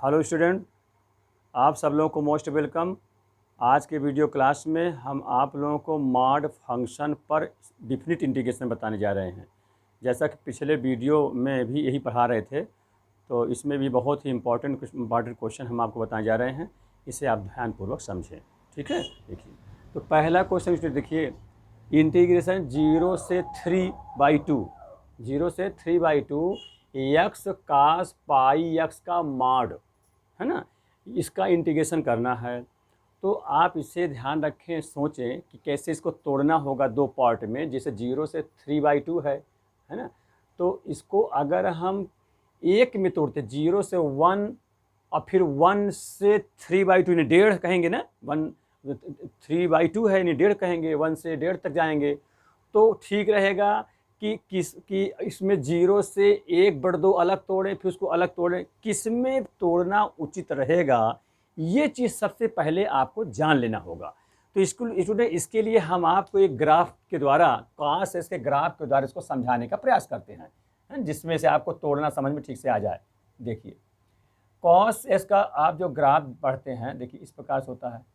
Hello student, आप सब लोगों को मोस्ट वेलकम। आज के वीडियो क्लास में हम आप लोगों को मॉड फंक्शन पर डिफिनिट इंटीग्रेशन बताने जा रहे हैं। जैसा कि पिछले वीडियो में भी यही पढ़ा रहे थे, तो इसमें भी बहुत ही इम्पोर्टेंट क्वेश्चन हम आपको बताने जा रहे हैं। इसे आप ध्यानपूर्वक समझें, ठीक है। देखिए, तो पहला क्वेश्चन स्टूडेंट देखिए, इंटीग्रेशन 0 से 3/2, 0 से 3/2 एक्स कास पाई एक्स का मॉड, है ना, इसका इंटीग्रेशन करना है। तो आप इसे ध्यान रखें, सोचें कि कैसे इसको तोड़ना होगा दो पार्ट में। जैसे 0 से 3/2 है ना, तो इसको अगर हम एक में तोड़ते 0 से 1 और फिर 1 से 3/2 यानी 1.5 कहेंगे ना, 3/2 है यानी 1.5 कहेंगे, 1 से 1.5 तक जाएंगे तो ठीक रहेगा। कि इसमें 0 से 1/2 अलग तोड़ें, फिर उसको अलग तोड़ें, किस में तोड़ना उचित रहेगा, ये चीज़ सबसे पहले आपको जान लेना होगा। तो स्टूडेंट, इसके लिए हम आपको एक ग्राफ के द्वारा, कॉस एस के ग्राफ के द्वारा इसको समझाने का प्रयास करते हैं, जिसमें से आपको तोड़ना समझ में ठीक से आ जाए। देखिए, कॉस एस का आप जो ग्राफ पढ़ते हैं, देखिए इस प्रकार से होता है,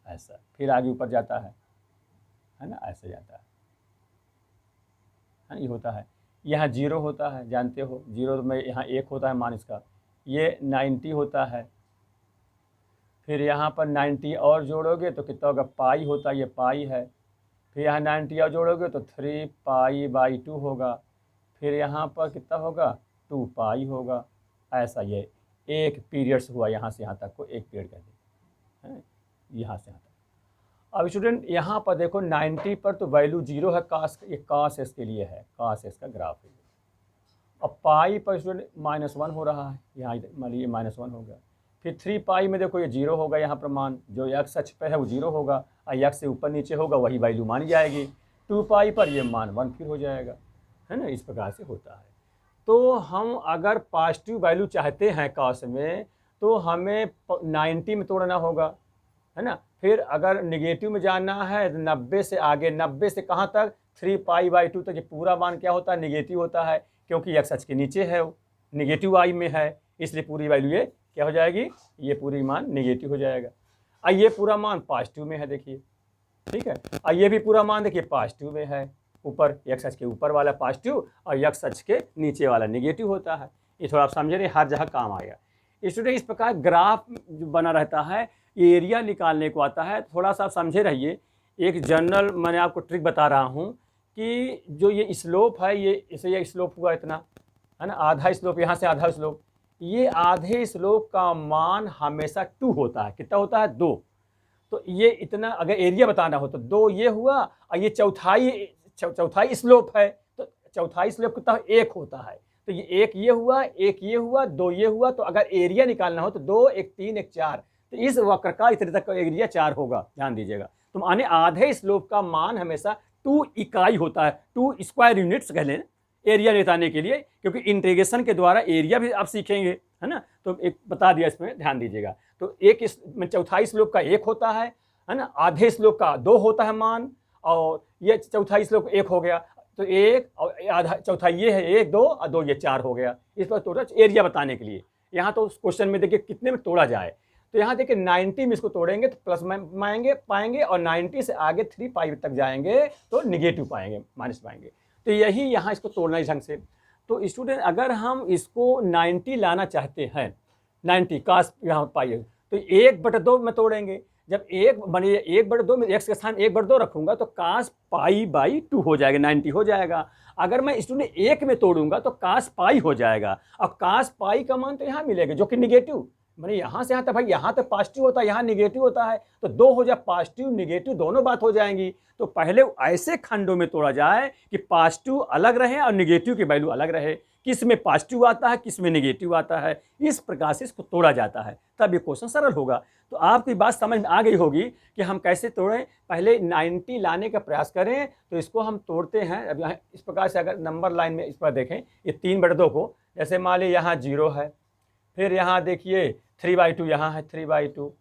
ऐसा, फिर आगे ऊपर जाता है ना, ऐसे जाता है, ये होता है। यहाँ 0 होता है, जानते हो 0 में यहाँ 1 होता है मान इसका, ये 90 होता है। फिर यहाँ पर 90 और जोड़ोगे तो कितना होगा, पाई होता है, ये पाई है। फिर यहाँ 90 और जोड़ोगे तो 3π/2 होगा। फिर यहाँ पर कितना होगा, 2π होगा। ऐसा ये एक पीरियड्स हुआ, यहाँ से यहाँ तक को एक पीरियड कहते हैं, यहाँ से यहाँ तक। अब स्टूडेंट यहाँ पर देखो 90 पर तो वैल्यू 0 है, कास, ये कास एस के लिए है, कास एस का ग्राफ है। अब पाई पर स्टूडेंट -1 हो रहा है, यहाँ मान लीजिए -1 हो गया। फिर 3π में देखो ये 0 होगा, यहाँ पर मान जो एक्स अक्ष पे है वो 0 होगा, और एक्स से ऊपर नीचे होगा वही वैल्यू मानी जाएगी। 2π पर ये मान 1 फिर हो जाएगा, है ना, इस प्रकार से होता है। तो हम अगर पॉजिटिव वैल्यू चाहते हैं कास में, तो हमें 90 में तोड़ना होगा, है ना। फिर अगर निगेटिव में जाना है 90 से आगे, 90 से कहाँ तक, 3π/2 तक। ये पूरा मान क्या होता है, निगेटिव होता है, क्योंकि एक्स अक्ष के नीचे है, वो निगेटिव आई में है, इसलिए पूरी वैल्यू ये क्या हो जाएगी, ये पूरी मान निगेटिव हो जाएगा। और ये पूरा मान पॉजिटिव में है, देखिए, ठीक है। और ये भी पूरा मान देखिए पॉजिटिव में है, ऊपर एक्स अक्ष के ऊपर वाला पॉजिटिव और एक्स अक्ष के नीचे वाला निगेटिव होता है। ये थोड़ा आप समझ रहे, हर जगह काम आएगा। स्टूडेंट, इस प्रकार ग्राफ जो बना रहता है, एरिया निकालने को आता है। थोड़ा सा आप समझे रहिए, एक जनरल मैंने आपको ट्रिक बता रहा हूँ कि जो ये स्लोप है, ये इसे ये स्लोप हुआ इतना, है ना, आधा स्लोप, यहाँ से आधा स्लोप, ये आधे स्लोप का मान हमेशा 2 होता है। कितना होता है, 2। तो ये इतना अगर एरिया बताना हो तो 2 ये हुआ, और ये चौथाई स्लोप है, तो चौथाई स्लोप कितना 1 होता है। तो ये 1 ये हुआ, 1 ये हुआ, 2 ये हुआ। तो अगर एरिया निकालना हो तो 2, 1 3, 1 4, तो इस वक्र का इतने तक का एरिया 4 होगा, ध्यान दीजिएगा। तो माने आधे स्लोप का मान हमेशा 2 इकाई होता है, 2 स्क्वायर यूनिट्स कह लें एरिया निकालने के लिए, क्योंकि इंटीग्रेशन के द्वारा एरिया भी आप सीखेंगे, है ना। तो एक बता दिया, इसमें ध्यान दीजिएगा। तो एक चौथाई स्लोप का 1 होता है ना, आधे स्लोप का 2 होता है मान, और ये चौथाई स्लोप 1 हो गया, तो 1 और आधा चौथाई ये है 1 2 और 2 ये 4 हो गया। इस पर तोड़ा एरिया बताने के लिए। यहाँ तो क्वेश्चन में देखिए कितने में तोड़ा जाए, तो यहाँ देखिए 90 में इसको तोड़ेंगे तो प्लस में पाएंगे, और 90 से आगे 3π तक जाएंगे तो निगेटिव पाएंगे, माइनस पाएंगे। तो यही यहाँ इसको तोड़ना इस ढंग से। तो स्टूडेंट, अगर हम इसको 90 लाना चाहते हैं, 90 कास यहाँ पाइए, तो 1/2 में तोड़ेंगे। जब 1 बनिए 1/2 में एक्स के स्थान 1/2 रखूंगा तो कास π/2 हो जाएगा, 90 हो जाएगा। अगर मैं स्टूडेंट 1 में तोड़ूंगा तो कास पाई हो जाएगा, और कास पाई का मान तो यहाँ मिलेगा जो कि निगेटिव, मैंने यहाँ से यहाँ तक, भाई यहाँ तक पॉजिटिव होता है, यहाँ निगेटिव होता है, तो 2 हो जाए, पॉजिटिव निगेटिव दोनों बात हो जाएंगी। तो पहले ऐसे खंडों में तोड़ा जाए कि पॉजिटिव अलग रहे और निगेटिव की वैल्यू अलग रहे, किस में पॉजिटिव आता है किस में निगेटिव आता है, इस प्रकार से इसको तोड़ा जाता है, तब ये क्वेश्चन सरल होगा। तो आपकी बात समझ में आ गई होगी कि हम कैसे तोड़ें। पहले 90 लाने का प्रयास करें, तो इसको हम तोड़ते हैं। अब यहाँ इस प्रकार से अगर नंबर लाइन में इस पर देखें, ये 3/2 को, जैसे मान लीजिए यहाँ 0 है, फिर यहाँ देखिए 3/2 यहाँ है, 3/2,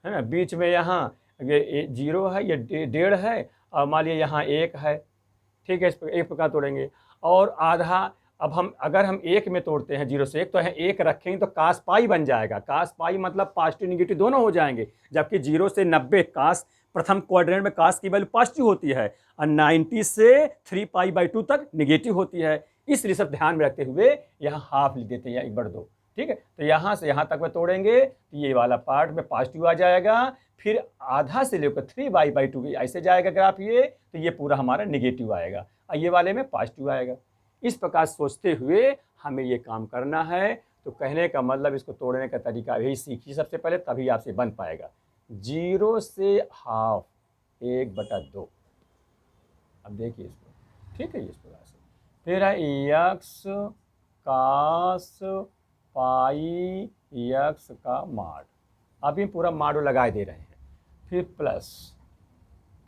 है ना, बीच में यहाँ ये 0 है, ये 1.5 है, और मान लीजिए यहाँ 1 है, ठीक है। इस एक प्रकार तोड़ेंगे। और आधा अब हम अगर हम एक में तोड़ते हैं 0 से 1 तो यहाँ 1 रखेंगे तो कास पाई बन जाएगा। कास पाई मतलब पॉजिटिव निगेटिव दोनों हो जाएंगे, जबकि 0 से 90 कास प्रथम क्वाड्रेंट में कास की वैल्यू पॉजिटिव होती है और 90 से 3π/2 तक निगेटिव होती है। इसलिए सब ध्यान में रखते हुए यहाँ हाफ लिख देते हैं या 1/2। ठीक है, तो यहाँ से यहाँ तक में तोड़ेंगे तो ये वाला पार्ट में पॉजिटिव आ जाएगा, फिर आधा से लेकर 3π/2 ऐसे जाएगा ग्राफ ये, तो ये पूरा हमारा निगेटिव आएगा और ये वाले में पॉजिटिव आएगा। इस प्रकार सोचते हुए हमें ये काम करना है। तो कहने का मतलब इसको तोड़ने का तरीका यही सीखिए सबसे पहले, तभी आपसे बन पाएगा। 0 से हाफ 1/2। अब देखिए इसको, ठीक है, इस प्रकार से फिर है यक्स कास पाई यक्स का माड। अभी पूरा माडो लगा दे रहे हैं, फिर प्लस,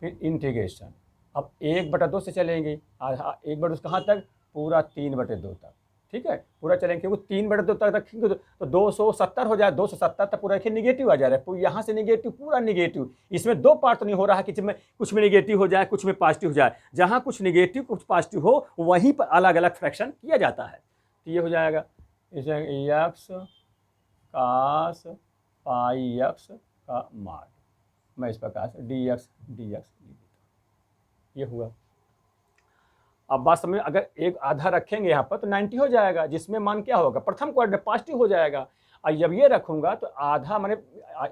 फिर इंटीग्रेशन। अब 1/2 से चलेंगे, आधा 1/2 कहाँ तक, पूरा 3/2 तक। ठीक है, पूरा चलेंगे क्योंकि 3/2 तक रखेंगे तो 270 हो जाए, 270 तक पूरा रखें, निगेटिव आ जा रहा है, यहाँ से निगेटिव पूरा निगेटिव। इसमें दो पार्ट तो नहीं हो रहा है कि जिसमें कुछ में निगेटिव हो जाए कुछ में पॉजिटिव हो जाए, जहाँ कुछ निगेटिव कुछ पॉजिटिव हो वहीं पर अलग अलग फ्रैक्शन किया जाता है। तो ये हो जाएगा इसे यक्स कास पाई यक्स का माड, मैं इस प्रकार से dx लिख देता हूँ, ये हुआ। अब बात समझ, अगर एक आधा रखेंगे यहाँ पर तो 90 हो जाएगा, जिसमें मान क्या होगा, प्रथम क्वाड्रेंट पॉजिटिव हो जाएगा। और जब ये रखूंगा तो आधा माने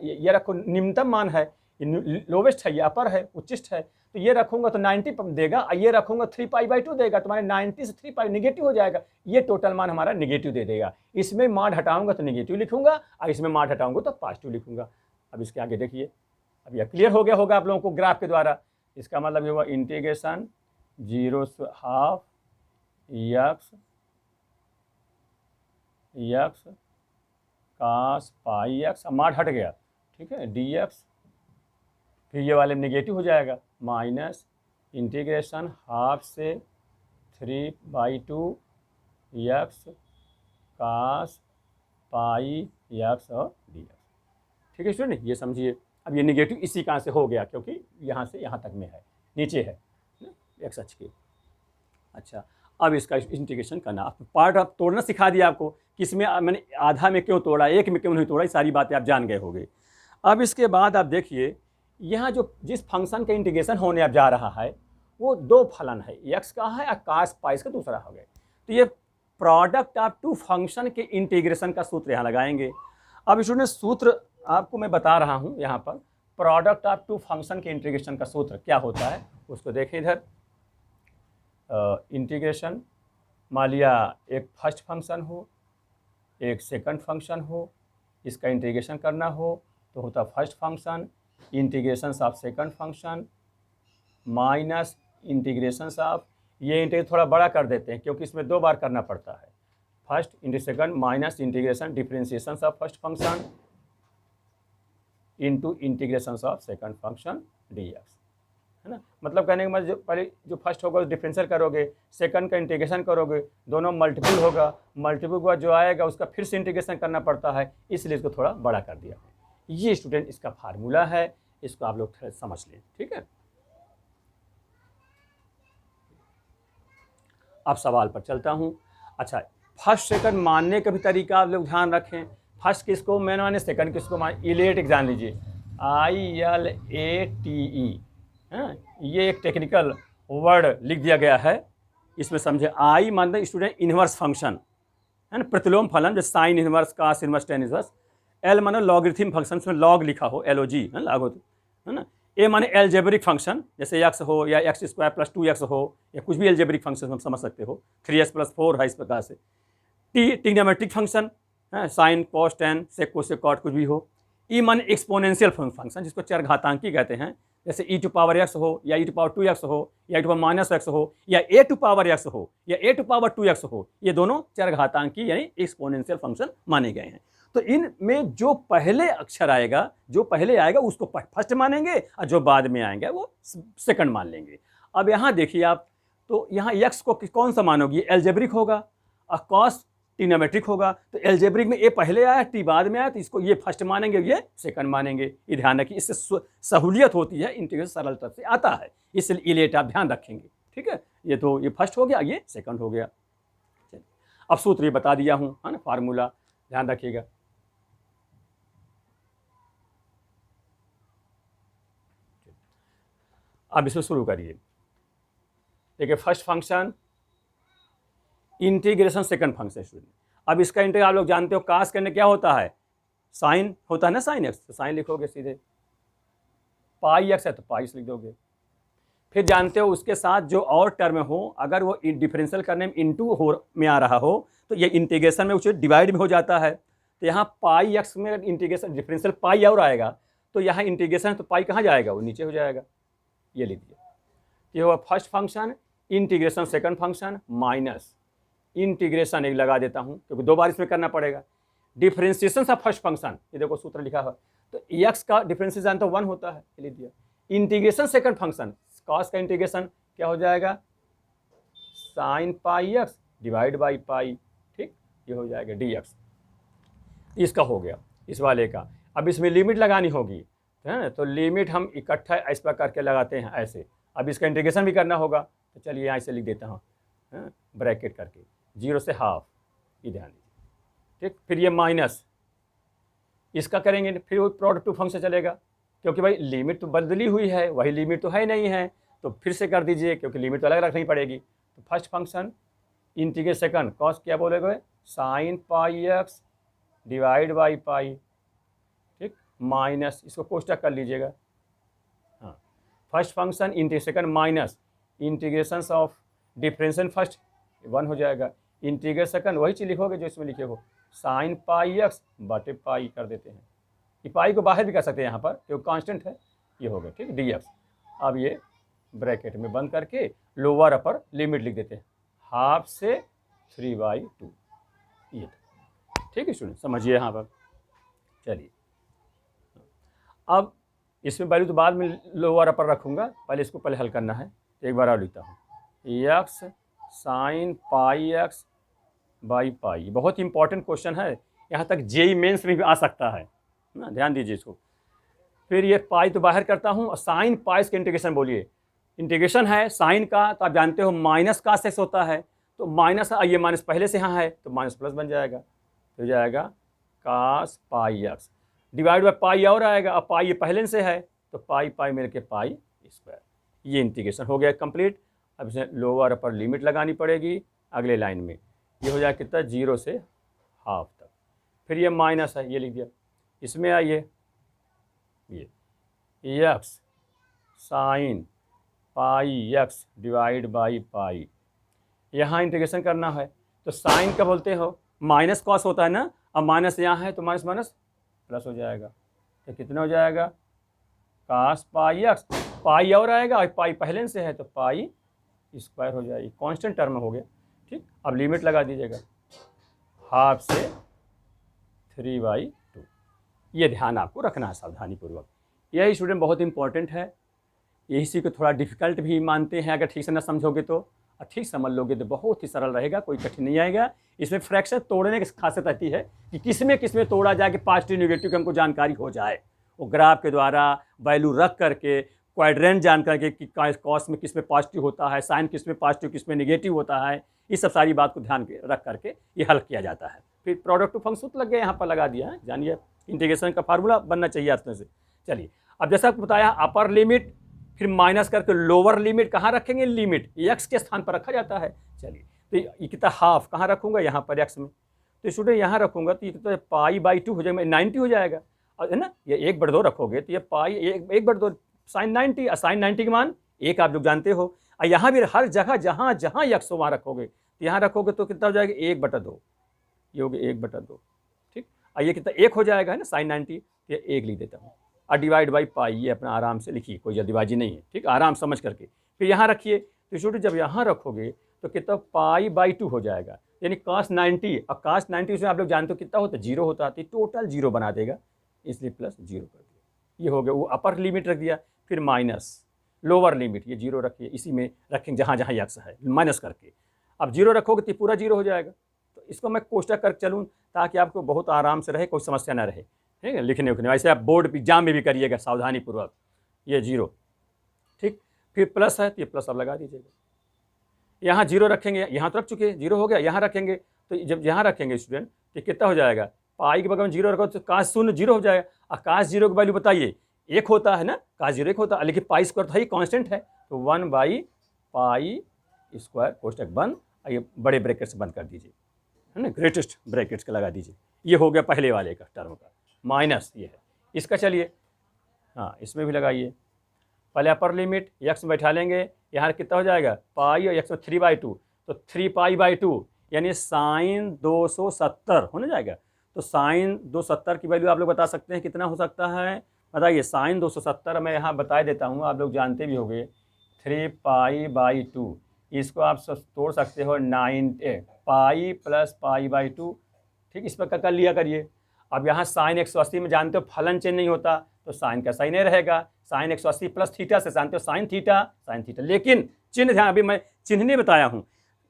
ये रखो निम्नतम मान है, लोवेस्ट है, ये अपर है, उच्चिष्ट है, तो ये रखूंगा तो 90 देगा और ये रखूंगा 3π/2 देगा, तो माने 90 से 3π निगेटिव हो जाएगा, ये टोटल मान हमारा निगेटिव दे देगा। इसमें माड हटाऊंगा तो निगेटिव लिखूंगा और इसमें माड हटाऊंगा तो पॉजिटिव लिखूंगा। अब इसके आगे देखिए, अब यह क्लियर हो गया होगा आप लोगों को ग्राफ के द्वारा। इसका मतलब ये हुआ इंटीग्रेशन 0 से हाफ यक्स कास पाई यक्स, माड हट गया, ठीक है, dx, फिर ये वाले निगेटिव हो जाएगा, माइनस इंटीग्रेशन हाफ से 3/2 यक्स कास पाई यक्स और dx। ठीक है स्टूडेंट, ये समझिए। अब ये निगेटिव इसी कारण से हो गया क्योंकि यहाँ से यहाँ तक में है, नीचे है एक्स अक्ष के। अच्छा, अब इसका इंटीग्रेशन करना, पार्ट आप तोड़ना सिखा दिया आपको, किसमें मैंने आधा में क्यों तोड़ा, एक में क्यों नहीं तोड़ा, ये सारी बातें आप जान गए होंगे। अब इसके बाद आप देखिए, यहाँ जो जिस फंक्शन का इंटीग्रेशन होने अब जा रहा है वो दो फलन है, एक्स का है और कास पाई का दूसरा हो गया। तो ये प्रोडक्ट ऑफ टू फंक्शन के इंटीग्रेशन का सूत्र यहाँ लगाएंगे। अब स्टूडेंट सूत्र आपको मैं बता रहा हूँ यहाँ पर, प्रोडक्ट ऑफ टू फंक्शन के इंटीग्रेशन का सूत्र क्या होता है उसको देखें इधर। इंटीग्रेशन, मान लिया एक फर्स्ट फंक्शन हो एक सेकंड फंक्शन हो, इसका इंटीग्रेशन करना हो तो होता first function integration of second function minus integration of, ये इंटीग्रेशन थोड़ा बड़ा कर देते हैं क्योंकि इसमें दो बार करना पड़ता है, first into second minus integration differentiation of first function into integration of second function dx, है ना। मतलब कहने का मतलब जो पहले जो फर्स्ट होगा डिफरेंशियल करोगे, सेकंड का इंटीग्रेशन करोगे, दोनों मल्टीपल होगा, मल्टीपल के बाद जो आएगा उसका फिर से इंटीग्रेशन करना पड़ता है, इसलिए इसको थोड़ा बड़ा कर दिया। ये स्टूडेंट इसका फार्मूला है, इसको आप लोग थोड़ा समझ लें, ठीक है। अब सवाल पर चलता हूँ। अच्छा, फर्स्ट सेकंड मानने का भी तरीका आप लोग ध्यान रखें। फर्स्ट किसको मैंने माने, सेकंड किसको माने, इलेट एग्जाम लीजिए, ILATE, हाँ, ये एक टेक्निकल वर्ड लिख दिया गया है, इसमें समझे। आई मानते स्टूडेंट इन्वर्स फंक्शन है ना, प्रतिलोम फलन, जैसे साइन इन्वर्स, कास इन्वर्स, टेन इन्वर्स। एल माने लॉगरिथम फंक्शन, उसमें लॉग लिखा हो, LOG है ना, लागो है ना। ए माने एल्जेब्रिक फंक्शन, जैसे x हो या x² + 2x हो या कुछ भी एल्जेब्रिक फंक्शन हम समझ सकते हो, 3x + 4 है, इस प्रकार से। टी ट्रिग्नोमेट्रिक फंक्शन है, sine cos tan sec cosec cot कुछ भी हो। ई माने एक्सपोनेंशियल फंक्शन, जिसको चरघातांकी कहते हैं, जैसे e⁻x हो या e⁻2x हो या e⁻x हो या a⁻x हो या a⁻2x हो, ये दोनों चरघातांकी यानी एक्सपोनेंशियल फंक्शन माने गए हैं। तो इनमें जो पहले अक्षर आएगा, जो पहले आएगा उसको फर्स्ट मानेंगे और जो बाद में आएंगे वो सेकंड मान लेंगे। अब यहाँ देखिए आप, तो यहाँ x को कौन सा मानोगे, ये एल्जेब्रिक होगा और कॉस ट्रिग्नोमेट्रिक होगा। तो एल्जेब्रिक में ए पहले आया टी बाद में आया, तो इसको ये फर्स्ट मानेंगे ये सेकंड मानेंगे। ये ध्यान रखिए, इससे सहूलियत होती है, इंटीग्रेशन सरलता से आता है, इसलिए इलेट आप ध्यान रखेंगे, ठीक है। ये तो ये फर्स्ट हो गया, ये सेकंड हो गया। अब सूत्र ये बता दिया हूँ, है ना, फार्मूला ध्यान रखिएगा। अब इसको शुरू करिए। देखिए first function integration second function student. अब इसका इंटीग्रल आप लोग जानते हो, कास करने क्या होता है, साइन होता है ना, साइन एक्स, तो साइन लिखोगे सीधे, पाई एक्स है तो पाई लिख दोगे। फिर जानते हो उसके साथ जो और टर्म हो, अगर वो डिफरेंशियल करने में इंटू हो में आ रहा हो तो ये इंटीग्रेशन में उसे डिवाइड में हो जाता है। तो यहाँ पाई एक्स में इंटीग्रेशन डिफरेंशियल पाई और आएगा, तो यहाँ इंटीग्रेशन तो पाई कहाँ जाएगा, वो नीचे हो जाएगा, ये लिख दिया। ये हुआ first function integration second function minus integration एक लगा देता हूँ क्योंकि दो बार इसमें करना पड़ेगा, डिफरेंशिएशन ऑफ फर्स्ट फंक्शन, ये देखो सूत्र लिखा है, तो एक्स का डिफरेंशिएशन तो 1 होता है, ये लिख दिया। इंटीग्रेशन सेकंड फंक्शन कॉस का इंटीग्रेशन क्या हो जाएगा, sign pi x divide by pi, ठीक, ये हो जाएगा डी एक्स। इसका हो गया इस वाले का। अब इसमें लिमिट लगानी होगी, है ना, तो लिमिट हम इकट्ठा इस पर करके लगाते हैं ऐसे। अब इसका इंटीग्रेशन भी करना होगा, तो चलिए यहाँ से लिख देता हूँ, ब्रैकेट करके 0 से हाफ, ये ध्यान दीजिए, ठीक। फिर ये माइनस इसका करेंगे, फिर वो प्रोडक्ट टू फंक्शन चलेगा, क्योंकि भाई लिमिट तो बदली हुई है, वही लिमिट तो है नहीं है, तो फिर से कर दीजिए क्योंकि लिमिट तो अलग रखनी पड़ेगी। तो first function integrate second cos क्या बोलेगे, sine pi x divide by pi, ठीक, माइनस इसको कोष्टक कर लीजिएगा। हाँ, first function integrate second minus integration of differential first 1 हो जाएगा, इंटीग्रेट सेकंड वही चीज़ लिखोगे जो इसमें लिखे हो, साइन पाई एक्स बटे पाई कर देते हैं, ये पाई को बाहर भी कर सकते हैं यहाँ पर क्योंकि कांस्टेंट है, ये हो गया, ठीक, डी एक्स। अब ये ब्रैकेट में बंद करके लोअर अपर लिमिट लिख देते हैं, हाफ से 3/2, ये ठीक है स्टूडेंट, समझिए यहाँ पर। चलिए अब इसमें वैल्यू तो बाद में लोअर अपर रखूँगा, पहले इसको पहले हल करना है। एक बार और लिखता हूँ, x sign pi x by pi, बहुत इंपॉर्टेंट क्वेश्चन है, यहाँ तक जेई मेंस में भी आ सकता है ना, ध्यान दीजिए इसको। फिर ये पाई तो बाहर करता हूँ और साइन पाई का इंटीग्रेशन बोलिए, इंटीग्रेशन है साइन का, तो आप जानते हो माइनस का सेक्स होता है, तो माइनस, ये माइनस पहले से यहाँ है तो माइनस प्लस बन जाएगा, तो हो जाएगा कास पाई एक्स डिवाइड बाई पाई और आएगा, अब पाई ये पहले से है तो पाई पाई मिल के पाई स्क्वायर, ये इंटीग्रेशन हो गया कंप्लीट। अब इसे लोअर अपर लिमिट लगानी पड़ेगी अगले लाइन में, ये हो जाएगा कितना, 0 से हाफ तक। फिर ये माइनस है, ये लिख दिया, इसमें आइए, ये x sign pi x divide by पाई, यहाँ इंटीग्रेशन करना है, तो साइन का बोलते हो माइनस कॉस होता है ना, अब माइनस यहाँ है तो माइनस माइनस प्लस हो जाएगा, तो कितना हो जाएगा, कास पाई एक्स, पाई और आएगा और पाई पहले से है तो पाई स्क्वायर हो जाएगी, कांस्टेंट टर्म हो गया, ठीक। अब लिमिट लगा दीजिएगा, हाफ से 3/2, ये ध्यान आपको रखना है सावधानी पूर्वक। यही स्टूडेंट बहुत इंपॉर्टेंट है, इसी को थोड़ा डिफिकल्ट भी मानते हैं, अगर ठीक से ना समझोगे तो, और ठीक समझ लोगे तो बहुत ही सरल रहेगा, कोई कठिन नहीं आएगा। इसमें फ्रैक्शन तोड़ने की खासियत रहती है कि किसमें तोड़ा जाए कि पॉजिटिव नेगेटिव की हमको जानकारी हो जाए, वो ग्राफ के द्वारा वैल्यू रख करके, क्वाड्रेंट जान करके कि कॉस में किस में पॉजिटिव होता है, साइन किस में पॉजिटिव किस में नेगेटिव होता है, इस सब सारी बात को ध्यान रख करके ये हल किया जाता है। फिर प्रोडक्ट टू फंक्शन लग गया, यहाँ पर लगा दिया है, जानिए इंटीग्रेशन का फार्मूला बनना चाहिए आपने से। चलिए अब जैसा बताया अपर लिमिट, फिर माइनस करके लोअर लिमिट कहाँ रखेंगे, लिमिट एक्स के स्थान पर रखा जाता है। चलिए तो ये कितना, हाफ कहाँ रखूँगा, यहाँ पर एक्स में, तो स्टूडेंट यहाँ रखूँगा तो ये कितना पाई/2 हो जाएगा, 90 हो जाएगा, है ना, ये 1/2 रखोगे तो ये पाई 1/2 साइन 90, और साइन 90 के मान 1 आप लोग जानते हो, और यहाँ भी हर जगह जहाँ जहाँ एक्स हो वहाँ रखोगे, तो यहाँ रखोगे तो कितना हो जाएगा, 1/2, ये हो गया 1/2, ठीक। और ये कितना 1 हो जाएगा, है ना, साइन 90, ये 1 लिख देता हूँ, और डिवाइड बाई पाई, ये अपना आराम से लिखिए, कोई जल्दीबाजी नहीं है, ठीक, आराम समझ करके। फिर यहाँ रखिए, तो स्टूडेंट जब यहाँ रखोगे तो कितना पाई/2 हो जाएगा, यानी कास 90, और कास 90 उसमें आप लोग जानते हो कितना होता है, 0 होता है, टोटल 0 बना देगा, इसलिए प्लस 0 कर दिया, ये हो गया, वो अपर लिमिट रख दिया। फिर माइनस लोअर लिमिट, ये 0 रखिए, इसी में रखेंगे जहाँ जहाँ एक्स है, माइनस करके। अब 0 रखोगे तो पूरा 0 हो जाएगा, तो इसको मैं कोष्टक कर चलूँ ताकि आपको बहुत आराम से रहे, कोई समस्या ना रहे, ठीक है, लिखने उखने। वैसे आप बोर्ड एग्जाम में भी करिएगा सावधानी पूर्वक, ये 0, ठीक। फिर प्लस है तो ये प्लस अब लगा दीजिएगा, यहाँ 0 रखेंगे, यहाँ तो रख चुके हैं, 0 हो गया, यहाँ रखेंगे तो जब यहाँ रखेंगे स्टूडेंट तो कितना हो जाएगा, पाई के बगल में जीरो रखो तो काश शून्य जीरो हो जाएगा। और काश जीरो की वैल्यू बताइए एक होता है ना, काश जीरो एक होता है, लेकिन पाई स्क्वायर तो ही कांस्टेंट है, तो 1/पाई स्क्वायर कोष्टक बंद। ये बड़े ब्रैकेट से बंद कर दीजिए, है ना, ग्रेटेस्ट ब्रैकेट्स का लगा दीजिए। ये हो गया पहले वाले का टर्म का, माइनस ये है इसका। चलिए हाँ इसमें भी लगाइए, पहले अपर लिमिट एक्स में बैठा लेंगे, यहाँ कितना हो जाएगा पाई और एक्स में 3/2, तो 3π/2 यानी साइन 270 होने जाएगा। तो साइन 270 की वैल्यू आप लोग बता सकते हैं कितना हो सकता है, बताइए। साइन 270 मैं यहाँ बता देता हूँ, आप लोग जानते भी होंगे, 3π/2 इसको आप तोड़ सकते हो 9 पाई प्लस π/2, ठीक, इस पर कर लिया करिए। अब यहाँ साइन 180 में जानते हो फलन चेंज नहीं होता, तो साइन का साइन नहीं रहेगा, साइन 180 प्लस थीटा से जानते हो साइन थीटा, लेकिन चिन्ह ध्यान, अभी मैं चिन्ह नहीं बताया हूँ।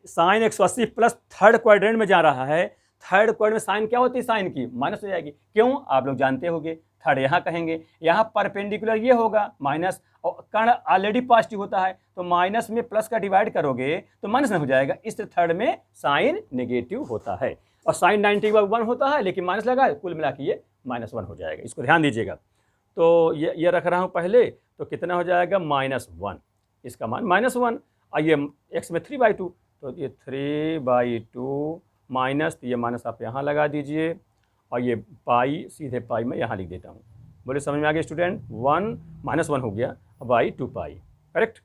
साइन 180 प्लस थर्ड क्वाड्रेंट में जा रहा है, थर्ड क्वाड्रेंट में साइन क्या होती है, साइन की माइनस हो जाएगी। क्यों, आप लोग जानते होंगे, थर्ड यहाँ कहेंगे, यहाँ परपेंडिकुलर ये होगा माइनस, और कर्ण ऑलरेडी पॉजिटिव होता है, तो माइनस में प्लस का डिवाइड करोगे तो माइनस नहीं हो जाएगा, इस थर्ड में साइन नेगेटिव होता है। और साइन 90 का 1 होता है, लेकिन माइनस लगा, कुल मिला के ये -1 हो जाएगा, इसको ध्यान दीजिएगा। तो ये रख रहा हूँ पहले, तो कितना हो जाएगा -1, इसका मान -1, और ये एक्स में 3/2, तो ये 3/2 माइनस, तो ये माइनस आप यहाँ लगा दीजिए, और ये पाई सीधे पाई में यहाँ लिख देता हूँ। बोले समझ में आ गया स्टूडेंट, 1 -1 हो गया बाई 2π, करेक्ट।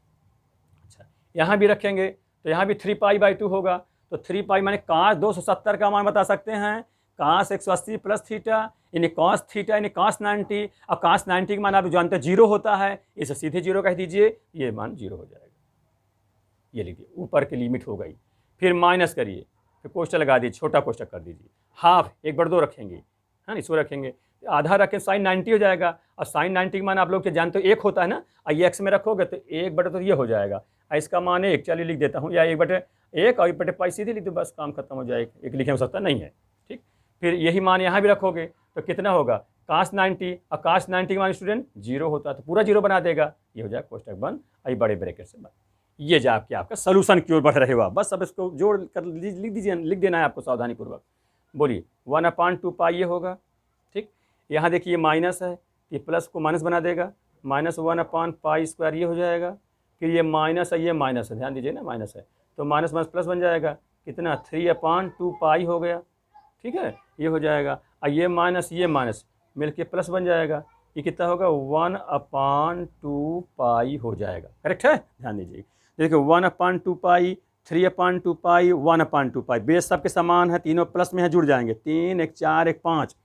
अच्छा यहाँ भी रखेंगे तो यहाँ भी 3π/2 होगा, तो 3π माने काश 270 का मान बता सकते हैं, काश 180 प्लस थीटा यानी कॉस थीटा यानी कॉस 90, और कॉस 90 का मान आप जानते हैं जीरो होता है, इसे सीधे जीरो कह दीजिए, ये मान जीरो हो जाएगा। ये लिखिए, ऊपर की लिमिट हो गई, फिर माइनस करिए, फिर कोष्टक लगा दीजिए, छोटा कोष्टक कर दीजिए, हाफ 1/2 रखेंगे, हाँ इसको रखेंगे, आधा रखें साइन 90 हो जाएगा, और साइन 90 का मान आप लोग के जानते हो एक होता है ना, और ये एक्स में रखोगे तो 1/2 तो ये हो जाएगा, और इसका मान 1, चलिए लिख देता हूँ, या 1/1 और 1/π सीधे लिख दो, बस काम खत्म हो जाएगा, एक लिखे हो सकता नहीं है, ठीक। फिर यही मान यहाँ भी रखोगे तो कितना होगा, cos 90, और cos 90 का मान स्टूडेंट जीरो होता है, तो पूरा जीरो बना देगा, ये हो जाएगा कोष्टक बंद, और बड़े ब्रैकेट से बंद। ये जाके आपका सोल्यूशन की ओर बढ़ रहे हो आप, बस अब इसको जोड़ कर लिख दीजिए, लिख देना है आपको सावधानी पूर्वक। बोलिए 1/2π ये होगा, ठीक। यहाँ देखिए माइनस है, ये प्लस को माइनस बना देगा, -1/π² ये हो जाएगा, फिर ये माइनस है, ये माइनस है, ध्यान दीजिए ना माइनस है, तो माइनस माइनस प्लस बन जाएगा, कितना 3/2π हो गया, ठीक है, ये हो जाएगा, और ये माइनस मिलके प्लस बन जाएगा, ये कितना होगा 1/2π हो जाएगा, करेक्ट है, ध्यान दीजिए। देखिए 1/2π, 3/2π, 1/2π, बेस सबके समान है, तीनों प्लस में है, जुड़ जाएंगे, 3 1 4 1 5,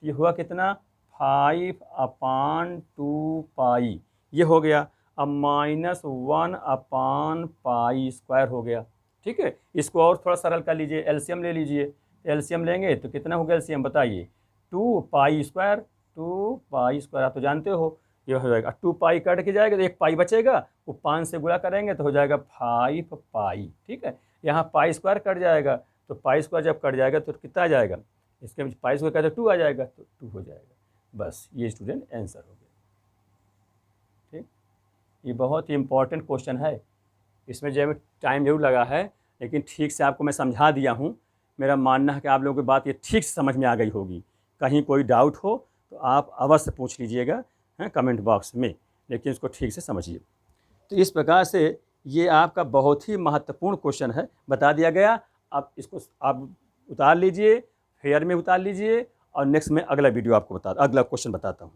ये हुआ कितना 5/2π, ये हो गया, अब -1/π² हो गया, ठीक है। इसको और थोड़ा सरल कर लीजिए, एलसीएम ले लीजिए, एलसीएम लेंगे तो कितना होगा एलसीएम बताइए, 2π², 2π² आप तो जानते हो, ये हो जाएगा 2π कट के जाएगा तो 1 पाई बचेगा, वो 5 से गुणा करेंगे तो हो जाएगा 5π, ठीक है। यहाँ π² कट जाएगा, तो π² जब कट जाएगा तो कितना आ जाएगा, इसके π² का तो 2 आ जाएगा, तो 2 हो जाएगा, बस ये स्टूडेंट आंसर हो गया, ठीक। ये बहुत ही इंपॉर्टेंट क्वेश्चन है, इसमें जो टाइम जरूर लगा है, लेकिन ठीक से आपको मैं समझा दिया हूँ। मेरा मानना है कि आप लोगों की बात ये ठीक से समझ में आ गई होगी। कहीं कोई डाउट हो तो आप अवश्य पूछ लीजिएगा, हैं, कमेंट बॉक्स में, लेकिन इसको ठीक से समझिए। तो इस प्रकार से ये आपका बहुत ही महत्वपूर्ण क्वेश्चन है, बता दिया गया। अब इसको आप उतार लीजिए, फेयर में उतार लीजिए, और नेक्स्ट में अगला वीडियो आपको अगला क्वेश्चन बताता हूँ,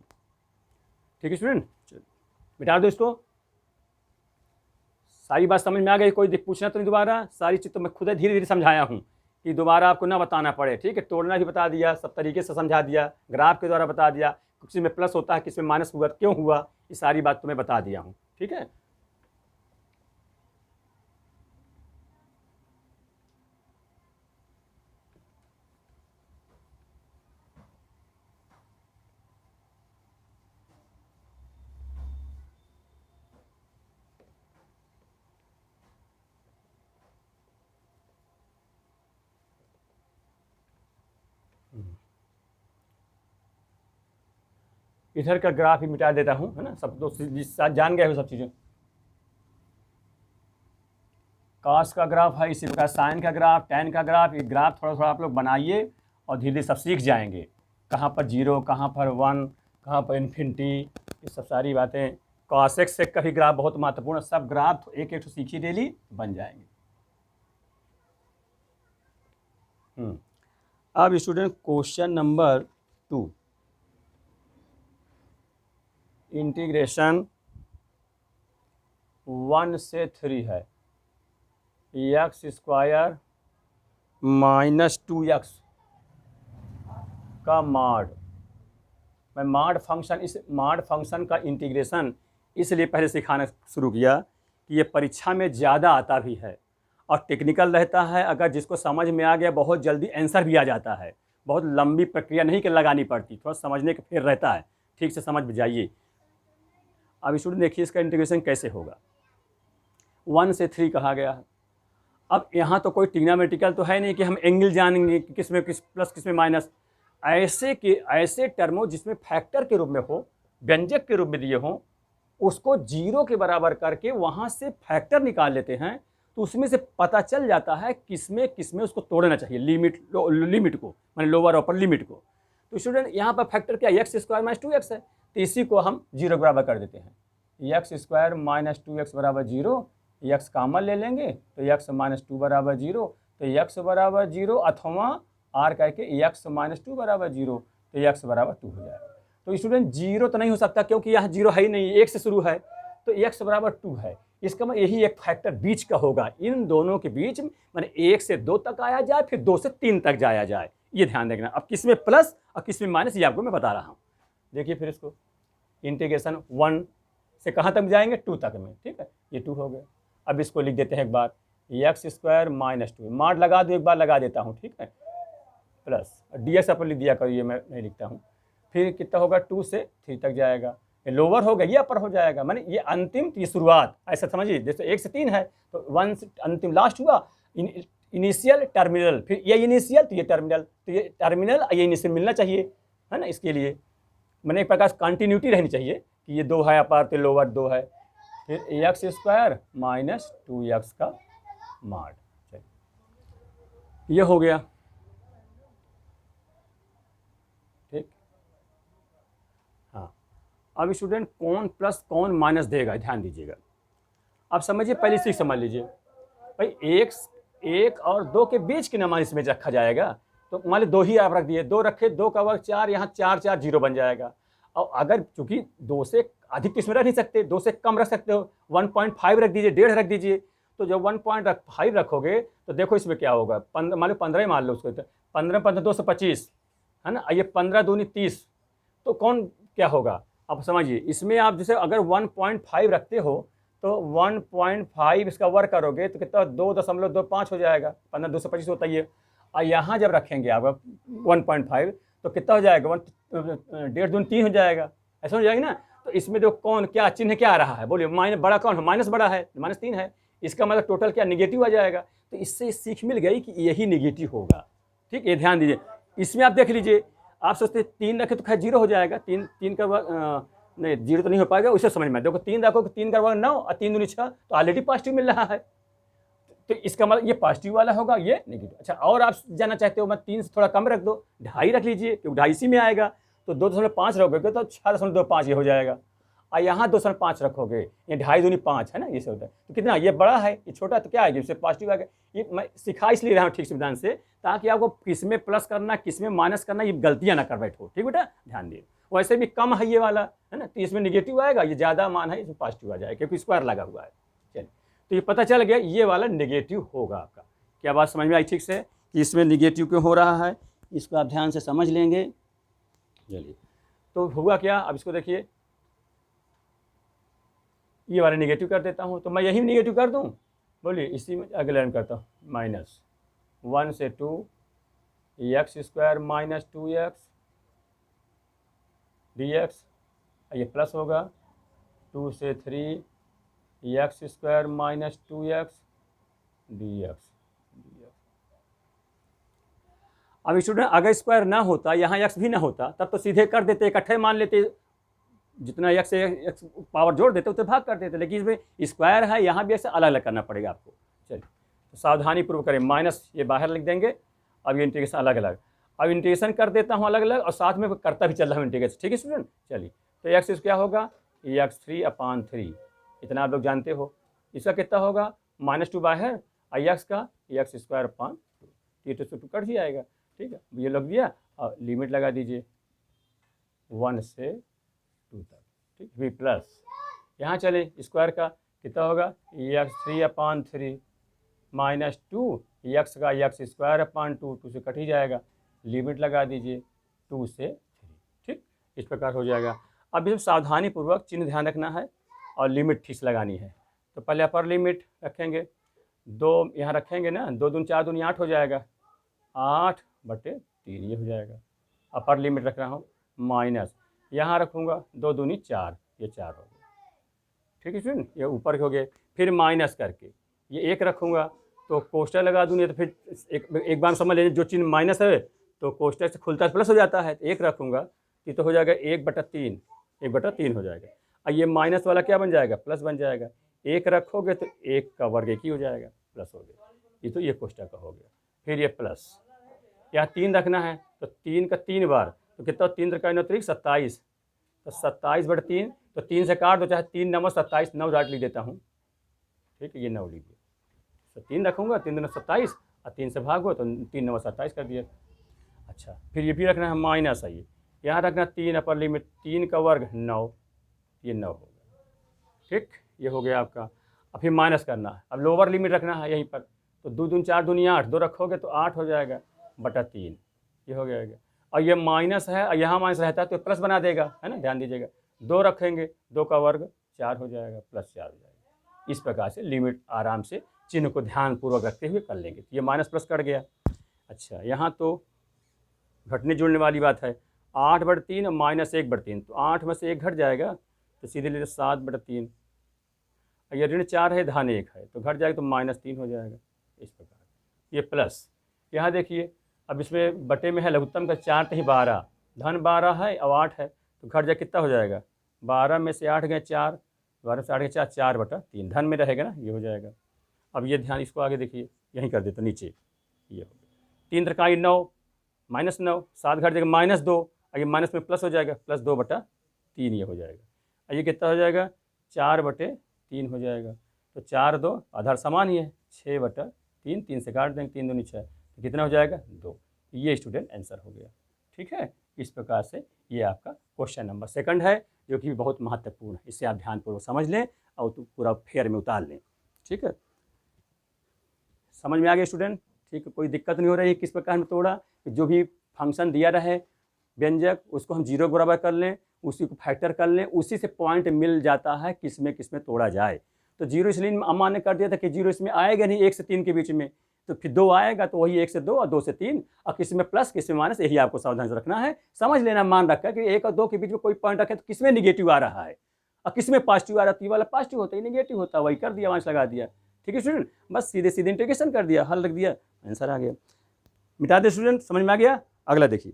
ठीक है स्टूडेंट। चलिए बिठा दो इसको, सारी बात समझ में आ गई, कोई पूछना तो नहीं दोबारा, सारी चीज़ तो मैं खुद धीरे धीरे समझाया हूँ कि दोबारा आपको ना बताना पड़े, ठीक है। तोड़ना भी बता दिया, सब तरीके से समझा दिया, ग्राफ के द्वारा बता दिया, किसी में प्लस होता है किसी में माइनस हुआ, क्यों हुआ, ये सारी बात तुम्हें बता दिया हूँ, ठीक है। इधर का ग्राफ ही मिटा देता हूँ, है ना, सब तो जान गए हो सब चीज़ें। कॉस का ग्राफ है, इसी प्रकार साइन का ग्राफ, टेन का ग्राफ, ये ग्राफ थोड़ा थोड़ा आप लोग बनाइए और धीरे धीरे सब सीख जाएंगे। कहाँ पर 0, कहाँ पर 1, कहाँ पर इन्फिनिटी, ये सब सारी बातें। कॉस एक्स सेक का भी ग्राफ बहुत महत्वपूर्ण, सब ग्राफ एक एक सीखिए डेली, बन जाएंगे। अब स्टूडेंट क्वेश्चन नंबर 2, इंटीग्रेशन 1 से 3 है, x² माइनस 2x का मॉड। मैं मॉड फंक्शन, इस मॉड फंक्शन का इंटीग्रेशन इसलिए पहले सिखाना शुरू किया कि ये परीक्षा में ज़्यादा आता भी है और टेक्निकल रहता है। अगर जिसको समझ में आ गया बहुत जल्दी आंसर भी आ जाता है, बहुत लंबी प्रक्रिया नहीं कि लगानी पड़ती, थोड़ा समझने का फिर रहता है, ठीक से समझ में जाइए। अब स्टूडेंट देखिए इसका इंटीग्रेशन कैसे होगा। 1 से 3 कहा गया है। अब यहाँ तो कोई ट्रिग्नोमेट्रिकल तो है नहीं कि हम एंगल जानेंगे कि किस में किस प्लस किस में माइनस। ऐसे टर्मों जिसमें फैक्टर के रूप में हो, व्यंजक के रूप में दिए हों, उसको 0 के बराबर करके वहाँ से फैक्टर निकाल लेते हैं, तो उसमें से पता चल जाता है किसमें उसको तोड़ना चाहिए, लिमिट को, माने लोअर अपर लिमिट को। तो स्टूडेंट यहाँ पर फैक्टर क्या, x² माइनस 2x है, तो इसी को हम 0 के बराबर कर देते हैं। x² माइनस 2x बराबर 0, x कॉमन ले लेंगे तो x माइनस 2 बराबर 0, तो x बराबर 0 अथवा r करके x माइनस 2 बराबर 0, तो x बराबर 2 हो जाएगा। तो स्टूडेंट 0 तो नहीं हो सकता क्योंकि यहाँ 0 है ही नहीं, 1 से शुरू है, तो x बराबर 2 है। इसका मतलब यही एक फैक्टर बीच का होगा, इन दोनों के बीच माने 1 से 2 तक आया जाए, फिर 2 से 3 तक जाया जाए, ये ध्यान रखना। अब किस में प्लस और किस में माइनस ये आपको मैं बता रहा हूँ। देखिए फिर इसको इंटीग्रेशन 1 से कहाँ तक जाएंगे, 2 तक में, ठीक है, ये 2 हो गया। अब इसको लिख देते हैं एक बार, x² माइनस 2, मॉड लगा दो, एक बार लगा देता हूँ, ठीक है, प्लस ds अपन लिख दिया करो, ये मैं नहीं लिखता हूँ। फिर कितना होगा, 2 से 3 तक जाएगा, ये लोअर होगा, ये अपर हो जाएगा, माने ये अंतिम, ये शुरुआत, ऐसा समझिए। जैसे 1 से 3 है तो 1 से अंतिम लास्ट हुआ, इनिशियल टर्मिनल, फिर ये इनिशियल तो ये टर्मिनल, तो ये टर्मिनल ये इनिशियल मिलना चाहिए, है ना। इसके लिए मैंने एक प्रकार कंटिन्यूटी रहनी चाहिए कि ये 2 है अपर तो लोअर 2 है। फिर x² माइनस 2x का मॉड, ये हो गया, ठीक। हाँ, अब स्टूडेंट कौन प्लस कौन माइनस देगा, ध्यान दीजिएगा। अब समझिए, पहले सीख समझ लीजिए भाई, 1 और 2 के बीच की नंबर इसमें रखा जाएगा, तो मान ली 2 ही आप रख दिए, 2 रखे, 2 का वर्ग 4, यहाँ 4 4 0 बन जाएगा। और अगर चूंकि 2 से अधिक इसमें रख नहीं सकते, 2 से कम रख सकते हो, 1.5 रख दीजिए, 1.5 रख दीजिए। तो जब 1.5 रखोगे तो देखो इसमें क्या होगा, मान लो 15 ही मान लो उसको, 15 15 2 से 25 है ना, ये 15 दूनी 30, तो कौन क्या होगा अब समझिए। इसमें आप जैसे अगर 1.5 रखते हो तो 1.5 इसका वर्ग करोगे तो कितना, 2.25 हो जाएगा, 15 2 से 25 होता ही है। और यहाँ जब रखेंगे आप 1.5 तो कितना हो जाएगा, 1.5 दूनी 3 हो जाएगा, ऐसा हो जाएगा ना। तो इसमें जो कौन क्या चिन्ह क्या आ रहा है, बोलिए, माइनस बड़ा कौन है, माइनस बड़ा है, माइनस 3 है, इसका मतलब टोटल क्या निगेटिव आ जाएगा। तो इससे सीख मिल गई कि यही निगेटिव होगा, ठीक, ये ध्यान दीजिए। इसमें आप देख लीजिए, आप सोचते 3 रखे तो खैर 0 हो जाएगा, 3 का नहीं 0 तो नहीं हो पाएगा, उसे समझ में देखो 3 रखो, 3 का वर्ग 9 और 3 दूनी 6, तो ऑलरेडी पॉजिटिव मिल रहा है, तो इसका मतलब ये पॉजिटिव वाला होगा, ये नेगेटिव। अच्छा, और आप जानना चाहते हो मैं 3 से थोड़ा कम रख दो, 2.5 रख लीजिए, क्योंकि 2.5 इसी में आएगा, तो 2.5 रखोगे तो 6.25 ये हो जाएगा। और यहाँ 2.5 रखोगे, ये 2.5 दूनी 5 है ना, ये से होता है। तो कितना, ये बड़ा है, ये छोटा, तो क्या आएगा, इससे पॉजिटिव आ गया। ये मैं सिखा इसलिए रहा हूँ ठीक से विधान से, ताकि आपको किस में प्लस करना किस में माइनस करना ये गलतियाँ ना कर बैठो, ठीक बेटा, ध्यान दिए। वैसे भी कम है ये वाला, है ना, तो इसमें निगेटिव आएगा, ये ज़्यादा मान है इसमें पॉजिटिव आ जाएगा, क्योंकि स्क्वायर लगा हुआ है। चलिए, तो ये पता चल गया, ये वाला निगेटिव होगा आपका। क्या बात समझ में आई ठीक से कि इसमें निगेटिव क्यों हो रहा है, इसको आप ध्यान से समझ लेंगे। चलिए, तो हुआ क्या, अब इसको देखिए, ये वाला निगेटिव कर देता हूँ, तो मैं यही निगेटिव कर दूँ, बोलिए, इसी में अगले लाइन करता हूँ, -1 से 2 x² माइनस 2x dx, ये प्लस होगा, 2 से 3 x² माइनस 2x dx। अब स्टूडेंट अगर स्क्वायर ना होता, यहाँ x भी ना होता, तब तो सीधे कर देते, इकट्ठे मान लेते, जितना x पावर जोड़ देते उतने भाग कर देते, लेकिन इसमें स्क्वायर है, यहाँ भी ऐसे अलग अलग करना पड़ेगा आपको। चलिए तो सावधानी पूर्वक करें, माइनस ये बाहर लिख देंगे। अब ये इंटीग्रेशन अलग अलग, अब इंटीग्रेशन कर देता हूँ अलग अलग और साथ में करता भी चल रहा हूँ इंटीग्रेशन, ठीक है स्टूडेंट। चलिए तो x क्या होगा, x3/3, इतना आप लोग जानते हो। इसका कितना होगा, -2 बाहर, x का x²/2, ये तो कट ही आएगा, ठीक है। ये लग दिया और लिमिट लगा दीजिए 1 से 2 तक, ठीक। v प्लस यहाँ चले स्क्वायर का कितना होगा, x3/3 -2 x का x²/2, 2 से कट ही जाएगा, लिमिट लगा दीजिए 2 से 3, ठीक। इस प्रकार हो जाएगा। अब इसमें सावधानी पूर्वक चिन्ह ध्यान रखना है और लिमिट ठीक से लगानी है। तो पहले अपर लिमिट रखेंगे, 2 यहाँ रखेंगे ना, 2 दूनी 4 दूनी 8 हो जाएगा, 8/3 ये हो जाएगा। अपर लिमिट रख रहा हूँ, माइनस यहाँ रखूँगा 2 दूनी 4, ये 4 हो गया, ठीक है स्टूडेंट। ये ऊपर हो गए, फिर माइनस करके ये 1 रखूँगा तो कोष्टक लगा दूँगी, तो फिर एक बार समझ लीजिए जो चिन्ह माइनस है तो कोष्टक से खुलता प्लस हो जाता है, तो 1 रखूँगा ये तो हो जाएगा 1/3, 1/3 हो जाएगा। और ये माइनस वाला क्या बन जाएगा, प्लस बन जाएगा। 1 रखोगे तो 1 का वर्ग 1 ही हो जाएगा, प्लस हो गया, ये तो ये कोष्टक का हो गया। फिर ये प्लस, यहाँ 3 रखना है तो 3 का 3 बार, तो कितना 3 रखा 27, तो 27/3, तो 3 से काट दो, चाहे 3 9 27, 9 डाट लिख देता हूँ, ठीक है। ये 9 लीजिए, तो 3 रखूँगा, 3 दूनी 27 और 3 से भागो तो 3 9 27 कर दिया। अच्छा फिर ये भी रखना है माइनस, आइए यहाँ रखना 3 अपर लिमिट, 3 का वर्ग 9, ये 9 हो गया, ठीक। ये हो गया आपका। अब फिर माइनस करना है, अब लोअर लिमिट रखना है यहीं पर, तो 2 दूनी 4 दूनी 8, 2 रखोगे तो 8 हो जाएगा बटा 3, ये हो जाएगा। और ये माइनस है और यहाँ माइनस रहता है तो प्लस बना देगा, है ना, ध्यान दीजिएगा। 2 रखेंगे, 2 का वर्ग 4 हो जाएगा, प्लस 4 हो जाएगा। इस प्रकार से लिमिट आराम से चिन्ह को ध्यानपूर्वक रखते हुए कर लेंगे। ये माइनस प्लस कट गया। अच्छा यहाँ तो घटने जुड़ने वाली बात है, 8/3 और -1/3, तो 8 में से 1 घट जाएगा तो सीधे ले 7/3, ये ऋण 4 है धन 1 है तो घट जाएगा तो -3 हो जाएगा। इस प्रकार ये प्लस, यहाँ देखिए अब इसमें बटे में है लघुत्तम का 4 तो ही 12, धन 12 है और 8 है तो घट जाए कितना हो जाएगा, 12 में से 8 गए 4, 12 से 8 गए 4, 4/3 धन में रहेगा ना, ये हो जाएगा। अब ये ध्यान इसको आगे देखिए, यहीं कर देते नीचे, ये हो गया 3 त्रिकाई 9, -9, 7 घट जाएगा -2, और ये माइनस में प्लस हो जाएगा, +2/3 ये हो जाएगा। और ये कितना हो जाएगा, 4/3 हो जाएगा। तो 4 2 आधार समान ही है, 6/3, 3 से काट देंगे, 3 दूनी 6, तो कितना हो जाएगा 2। ये स्टूडेंट आंसर हो गया, ठीक है। इस प्रकार से ये आपका क्वेश्चन नंबर 2 है, जो कि बहुत महत्वपूर्ण है। इसे आप ध्यानपूर्वक समझ लें और तो पूरा फेयर में उतार लें, ठीक है। समझ में आ गया स्टूडेंट, ठीक है। कोई दिक्कत नहीं हो रही है किस प्रकार में तोड़ा, जो भी फंक्शन दिया रहे व्यंजक उसको हम 0 बराबर कर लें, उसी को फैक्टर कर लें, उसी से पॉइंट मिल जाता है किस में तोड़ा जाए। तो 0 इसलिए अमान्य कर दिया था कि 0 इसमें आएगा नहीं 1 से 3 के बीच में, तो फिर 2 आएगा तो वही 1 से 2 और 2 से 3, और किस में प्लस किस में माइनस, यही आपको सावधान से रखना है। समझ लेना, मान रखा कि 1 और 2 के बीच में कोई पॉइंट रखे तो किस में निगेटिव आ रहा है और किस में पॉजिटिव आ रहा है, तो ये वाला पॉजिटिव होता है, निगेटिव होता है, वही कर दिया, माइनस लगा दिया, ठीक है स्टूडेंट। बस सीधे सीधे इंटीग्रेशन कर दिया, हल रख दिया, आंसर आ गया। मिटा दे स्टूडेंट, समझ में आ गया। अगला देखिए,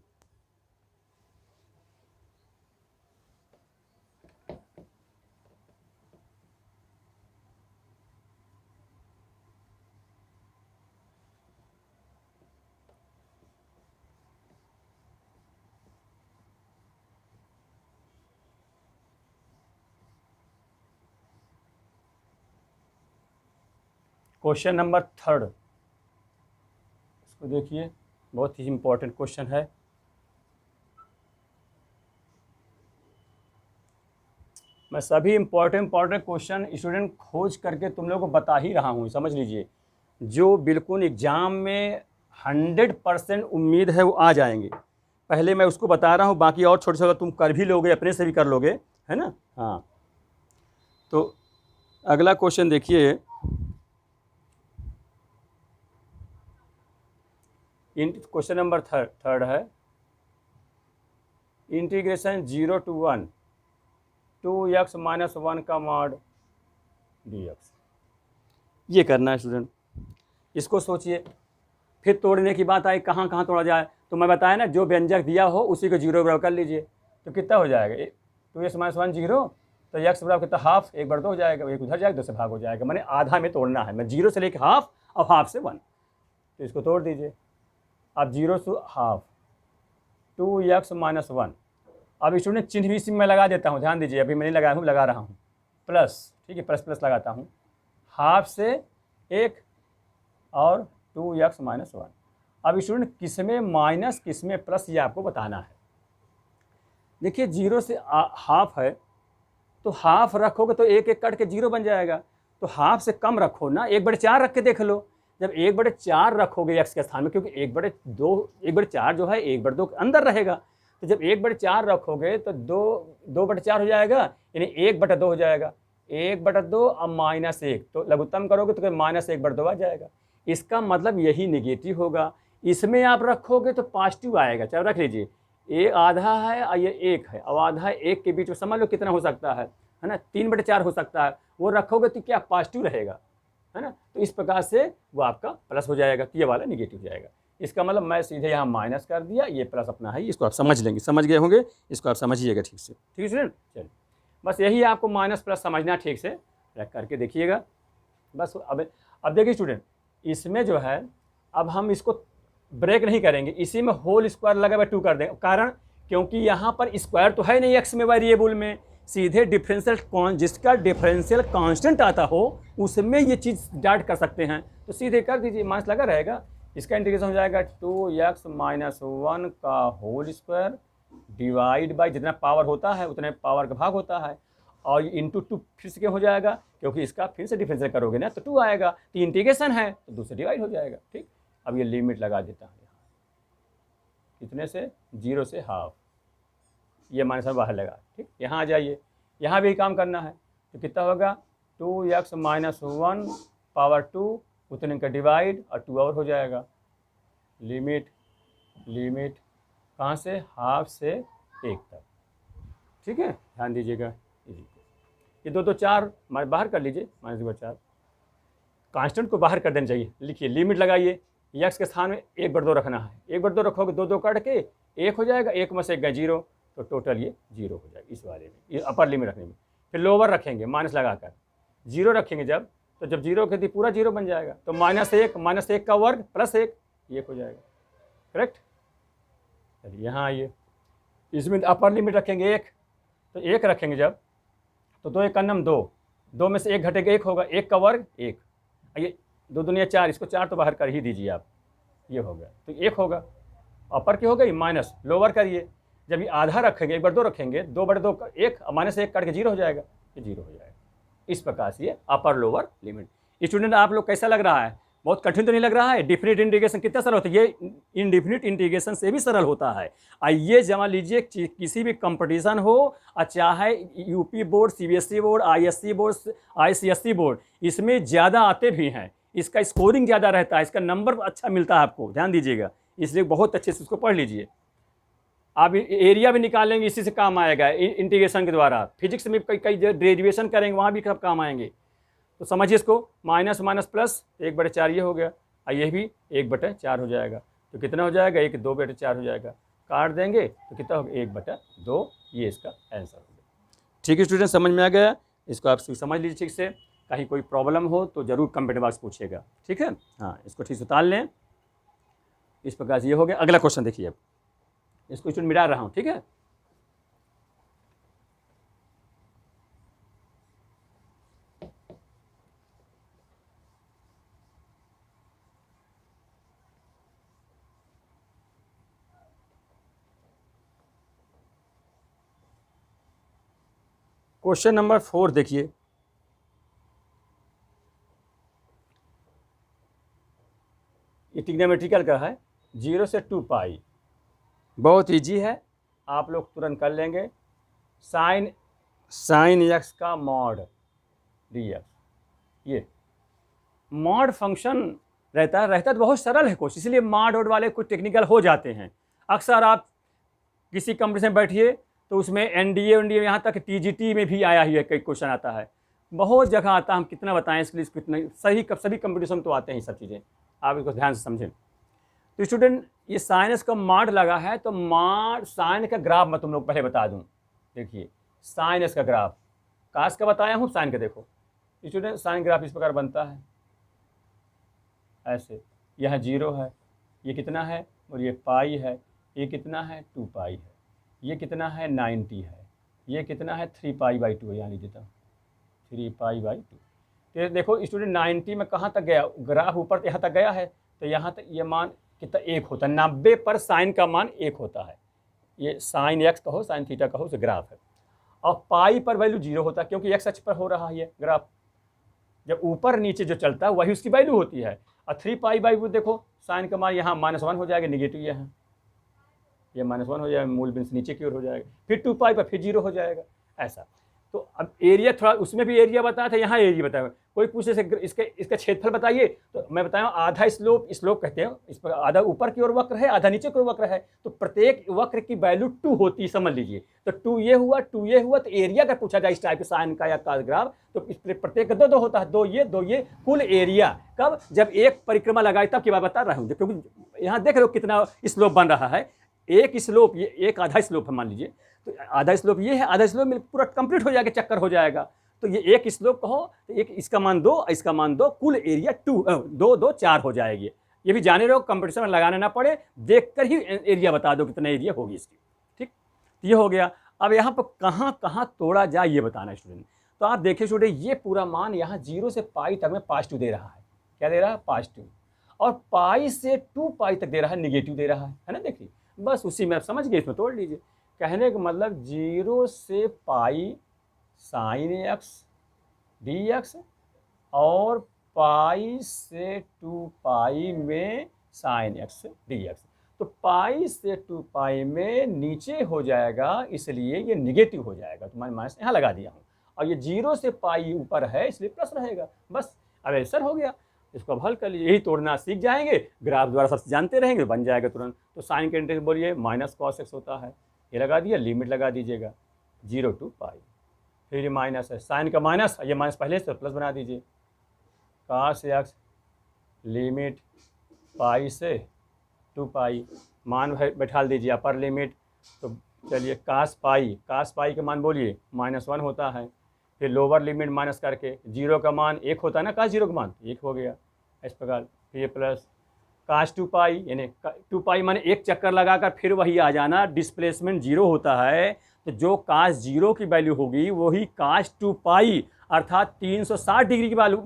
क्वेश्चन नंबर 3, इसको देखिए, बहुत ही इम्पोर्टेंट क्वेश्चन है। मैं सभी इम्पोर्टेंट क्वेश्चन स्टूडेंट खोज करके तुम लोगों को बता ही रहा हूँ, समझ लीजिए। जो बिल्कुल एग्ज़ाम में 100% उम्मीद है वो आ जाएंगे, पहले मैं उसको बता रहा हूँ, बाकी और छोटे छोटे तुम कर भी लोगे, अपने से भी कर लोगे, है ना। हाँ तो अगला क्वेश्चन देखिए, क्वेश्चन नंबर 3 है, इंटीग्रेशन 0 to 1 2x - 1 का मॉड dx, ये करना है स्टूडेंट। इसको सोचिए, फिर तोड़ने की बात आई, कहाँ कहाँ तोड़ा जाए, तो मैं बताया ना, जो व्यंजक दिया हो उसी को 0 बराबर कर लीजिए, तो कितना हो जाएगा, 2x - 1 0, तो x बराबर कितना हाफ, 1/2 हो जाएगा, 1 उधर जाएगा 2 से भाग हो जाएगा, मैंने आधा में तोड़ना है, मैं 0 से लेके हाफ और हाफ से 1, तो इसको तोड़ दीजिए। अब 0 से हाफ 2x - 1। अब स्टूडेंट चिन्ह भी इसी में लगा देता हूँ, ध्यान दीजिए, अभी मैं नहीं लगाया हूँ, लगा रहा हूँ प्लस, ठीक है, प्लस प्लस लगाता हूँ, हाफ से 1 और 2x - 1। अब स्टूडेंट किस में माइनस किस में प्लस ये आपको बताना है। देखिए 0 से हाफ है तो हाफ रखोगे तो 1 1 कट के 0 बन जाएगा, तो हाफ से कम रखो ना, 1/4 रख के देख लो। जब 1/4 रखोगे x के स्थान में, क्योंकि 1/4 जो है 1/2 के अंदर रहेगा, तो जब 1/4 रखोगे तो 2/4 हो जाएगा, यानी 1/2 हो जाएगा, 1/2 और -1, तो लघुत्तम करोगे तो -1/2 आ जाएगा। इसका मतलब यही नेगेटिव होगा। इसमें आप रखोगे तो पॉजिटिव आएगा, चलो रख लीजिए, ये आधा है और ये 1 है, अब आधा 1 के बीच में समझ लो कितना हो सकता है ना, 3/4 हो सकता है, वो रखोगे तो क्या पॉजिटिव रहेगा, है ना, तो इस प्रकार से वो आपका प्लस हो जाएगा, तो ये वाला निगेटिव हो जाएगा। इसका मतलब मैं सीधे यहाँ माइनस कर दिया, ये प्लस अपना है, इसको आप समझ लेंगे, समझ गए होंगे, इसको आप समझिएगा ठीक से, ठीक है स्टूडेंट। चलिए बस यही आपको माइनस प्लस समझना, ठीक से रख करके देखिएगा बस। अब देखिए स्टूडेंट, इसमें जो है अब हम इसको ब्रेक नहीं करेंगे, इसी में होल स्क्वायर लगा हुआ 2 कर देंगे, कारण क्योंकि यहाँ पर स्क्वायर तो है नहीं x में, वेरिएबल में सीधे डिफरेंशियल जिसका डिफरेंशियल कांस्टेंट आता हो उसमें ये चीज़ डाट कर सकते हैं, तो सीधे कर दीजिए, माइनस लगा रहेगा, इसका इंटीग्रेशन हो जाएगा 2x - 1 का होल स्क्वायर डिवाइड बाई जितना पावर होता है उतने पावर का भाग होता है, और इंटू 2 फिर से क्या हो जाएगा, क्योंकि इसका फिर से डिफरेंशियल करोगे ना तो 2 आएगा, तो इंटीग्रेशन है तो 2 से डिवाइड हो जाएगा, ठीक। अब ये लिमिट लगा देता हूँ यहाँ, कितने से, 0 से हाफ, ये माइनस में बाहर लगा, ठीक। यहाँ आ जाइए, यहाँ भी काम करना है, तो कितना होगा 2x - 1 पावर 2 उतने का डिवाइड और 2 और हो जाएगा, लिमिट कहाँ से, हाफ से 1 तक, ठीक है, ध्यान दीजिएगा। ये 2 2 4 बाहर कर लीजिए, -4 कांस्टेंट को बाहर कर देना चाहिए, लिखिए लिमिट लगाइए, x के स्थान में 1/2 रखना है, 1/2 रखोगे 2 2 कट के 1 हो जाएगा, 1 में से 1 गया 0, तो टोटल ये 0 हो जाएगा इस वाले में, ये अपर लिमिट रखने में। फिर लोअर रखेंगे माइनस लगाकर, 0 रखेंगे जब 0 के पूरा 0 बन जाएगा, तो -1 का वर्ग प्लस 1 हो जाएगा, करेक्ट। चलिए यहाँ आइए, इसमें अपर लिमिट रखेंगे 1, तो 1 रखेंगे जब, तो 2 1 का नम 2 में से 1 घटेगा 1 होगा, 1 का वर्ग 1, ये 2 दूनी 4, इसको 4 तो बाहर कर ही दीजिए आप, ये हो गया, तो 1 होगा, अपर की हो गई, माइनस लोअर करिए, जब ये आधा रखेंगे 1/2 रखेंगे, 2/2 का 1 -1 कट के 0 हो जाएगा, ये 0 हो जाएगा। इस प्रकार से ये अपर लोअर लिमिट। स्टूडेंट आप लोग कैसा लग रहा है, बहुत कठिन तो नहीं लग रहा है, डिफिनिट इंटीग्रेशन कितना सरल होता है, ये इनडिफिनिट इंटीग्रेशन से भी सरल होता है। आइए जमा लीजिए, किसी भी कंपटीशन हो, चाहे UP board, CBSE board, ISC board, ICSE board, इसमें ज़्यादा आते भी हैं, इसका स्कोरिंग ज़्यादा रहता है, इसका नंबर अच्छा मिलता है आपको, ध्यान दीजिएगा, इसलिए बहुत अच्छे से उसको पढ़ लीजिए। आप एरिया भी निकालेंगे, इसी से काम आएगा इंटीग्रेशन के द्वारा, फिजिक्स में कई डेरिवेशन करेंगे वहाँ भी सब काम आएंगे, तो समझिए इसको, माइनस माइनस प्लस 1/4 ये हो गया, और ये भी 1/4 हो जाएगा, तो कितना हो जाएगा, 2/4 हो जाएगा, काट देंगे तो कितना होगा 1/2, ये इसका आंसर हो गया। ठीक है स्टूडेंट, समझ में आ गया, इसको आप समझ लीजिए ठीक से, कहीं कोई प्रॉब्लम हो तो ज़रूर कमेंट बॉक्स पूछिएगा, ठीक है। हाँ, इसको ठीक से उतार लें, इस प्रकार से ये हो गया। अगला क्वेश्चन देखिए, अब इसको स्टूडेंट मिटा रहा हूँ, ठीक है। क्वेश्चन नंबर 4 देखिए, ये ट्रिग्नोमेट्रिकल का है, 0 से 2 पाई, बहुत इजी है, आप लोग तुरंत कर लेंगे। साइन एक्स का मॉड dx, ये मॉड फंक्शन रहता है तो बहुत सरल है क्वेश्चन, इसलिए मॉड ऑड वाले कुछ टेक्निकल हो जाते हैं। अक्सर आप किसी कंपनी में बैठिए तो उसमें एनडीए यहाँ तक टीजीटी में भी आया ही है, कई क्वेश्चन आता है, बहुत जगह आता है, हम कितना बताएं इसके लिए, कितना सही सभी कंपटीशन तो आते हैं ये सब चीज़ें, आप इसको ध्यान से समझें। तो स्टूडेंट ये साइनस का मॉड लगा है, तो मॉड साइन का ग्राफ मैं तुम लोग पहले बता दूं, देखिए साइनस का ग्राफ, कास का बताया हूँ, साइन का देखो स्टूडेंट, साइन ग्राफ इस प्रकार बनता है ऐसे। यह 0 है, ये कितना है, और ये पाई है, ये कितना है 2 पाई है, ये कितना है 90 है, ये कितना है 3 पाई बाई 2 है, यहाँ लिख देता हूँ 3 पाई बाई 2। तो देखो स्टूडेंट 90 में कहाँ तक गया, ग्राफ ऊपर यहाँ तक गया है, तो यहाँ तक ये मान कितना 1 होता है, 90 पर साइन का मान 1 होता है। ये साइन एक्स कहो साइन थीटा कहो, तो ग्राफ है। और पाई पर वैल्यू 0 होता है, क्योंकि एक्स अक्ष पर हो रहा है ये ग्राफ, जब ऊपर नीचे जो चलता है वही उसकी वैल्यू होती है। और 3 पाई बाई 2 देखो साइन का मान यहाँ -1 हो जाएगा, निगेटिव यहाँ ये -1 हो जाएगा, मूल बिंदु नीचे की ओर हो जाएगा, फिर 2 पाई पर फिर 0 हो जाएगा ऐसा। तो अब एरिया थोड़ा, उसमें भी एरिया बताया था, यहाँ एरिया बताया। कोई पूछे से इसका क्षेत्रफल बताइए, तो मैं बताया आधा स्लोप कहते हैं, इस पर आधा ऊपर की ओर वक्र है, आधा नीचे की ओर वक्र है, तो प्रत्येक वक्र की वैल्यू 2 होती है, समझ लीजिए। तो 2 ये हुआ, 2 ये हुआ, तो एरिया का पूछा जाए इस टाइप के साइन का या कास ग्राफ, तो इस प्रत्येक का 2 होता है, 2 ये कुल एरिया कब, जब एक परिक्रमा लगाई तब की बात बता रहा हूँ, क्योंकि यहाँ देख रहे हो कितना स्लोप बन रहा है। एक स्लोप, ये एक आधा स्लोप है मान लीजिए, तो आधा स्लोप ये है, आधा स्लोप में पूरा कंप्लीट हो जाएगा, चक्कर हो जाएगा। तो ये एक स्लोप कहो तो एक इसका मान 2, इसका मान 2, कुल एरिया 2 4 हो जाएगी। ये भी जाने रहो, कंपटीशन में लगाने ना पड़े, देखकर ही एरिया बता दो कितना एरिया होगी इसकी। ठीक, ये हो गया। अब यहाँ पर कहाँ कहाँ तोड़ा जाए ये बताना स्टूडेंट। तो आप देखिए स्टूडेंट, ये पूरा मान यहाँ 0 से पाई तक में +2 दे रहा है। क्या दे रहा है, +2, और पाई से 2 पाई तक दे रहा है, निगेटिव दे रहा है ना। देखिए बस उसी में आप समझ गए, इसमें तोड़ लीजिए। कहने का मतलब 0 से pi sine x D x, और पाई से 2 पाई में साइन एक्स डी एक्स। तो पाई से 2 पाई में नीचे हो जाएगा, इसलिए ये निगेटिव हो जाएगा, तो मैंने माइनस यहाँ लगा दिया हूँ। और ये 0 से पाई ऊपर है, इसलिए प्लस रहेगा। बस अब आंसर हो गया। इसको अब हल कर लीजिए, यही तोड़ना सीख जाएंगे, ग्राफ द्वारा सब जानते रहेंगे, बन जाएगा तुरंत। तो साइन के इंटीग्रल बोलिए -cos x होता है, ये लगा दिया, लिमिट लगा दीजिएगा 0 to पाई, फिर ये माइनस है, साइन का माइनस, ये माइनस पहले से प्लस बना दीजिए, cos x लिमिट पाई से 2 पाई, मान बैठा दीजिए अपर लिमिट। तो चलिए cos पाई का मान बोलिए -1 होता है, फिर लोअर लिमिट माइनस करके 0 का मान 1 होता है ना, cos 0 का मान 1 हो गया इस प्रकार। फिर ये प्लस cos 2 पाई, यानी 2 पाई माने एक चक्कर लगाकर फिर वही आ जाना, डिस्प्लेसमेंट 0 होता है, तो जो cos 0 की वैल्यू होगी वही cos 2 पाई, अर्थात 360 डिग्री की वैल्यू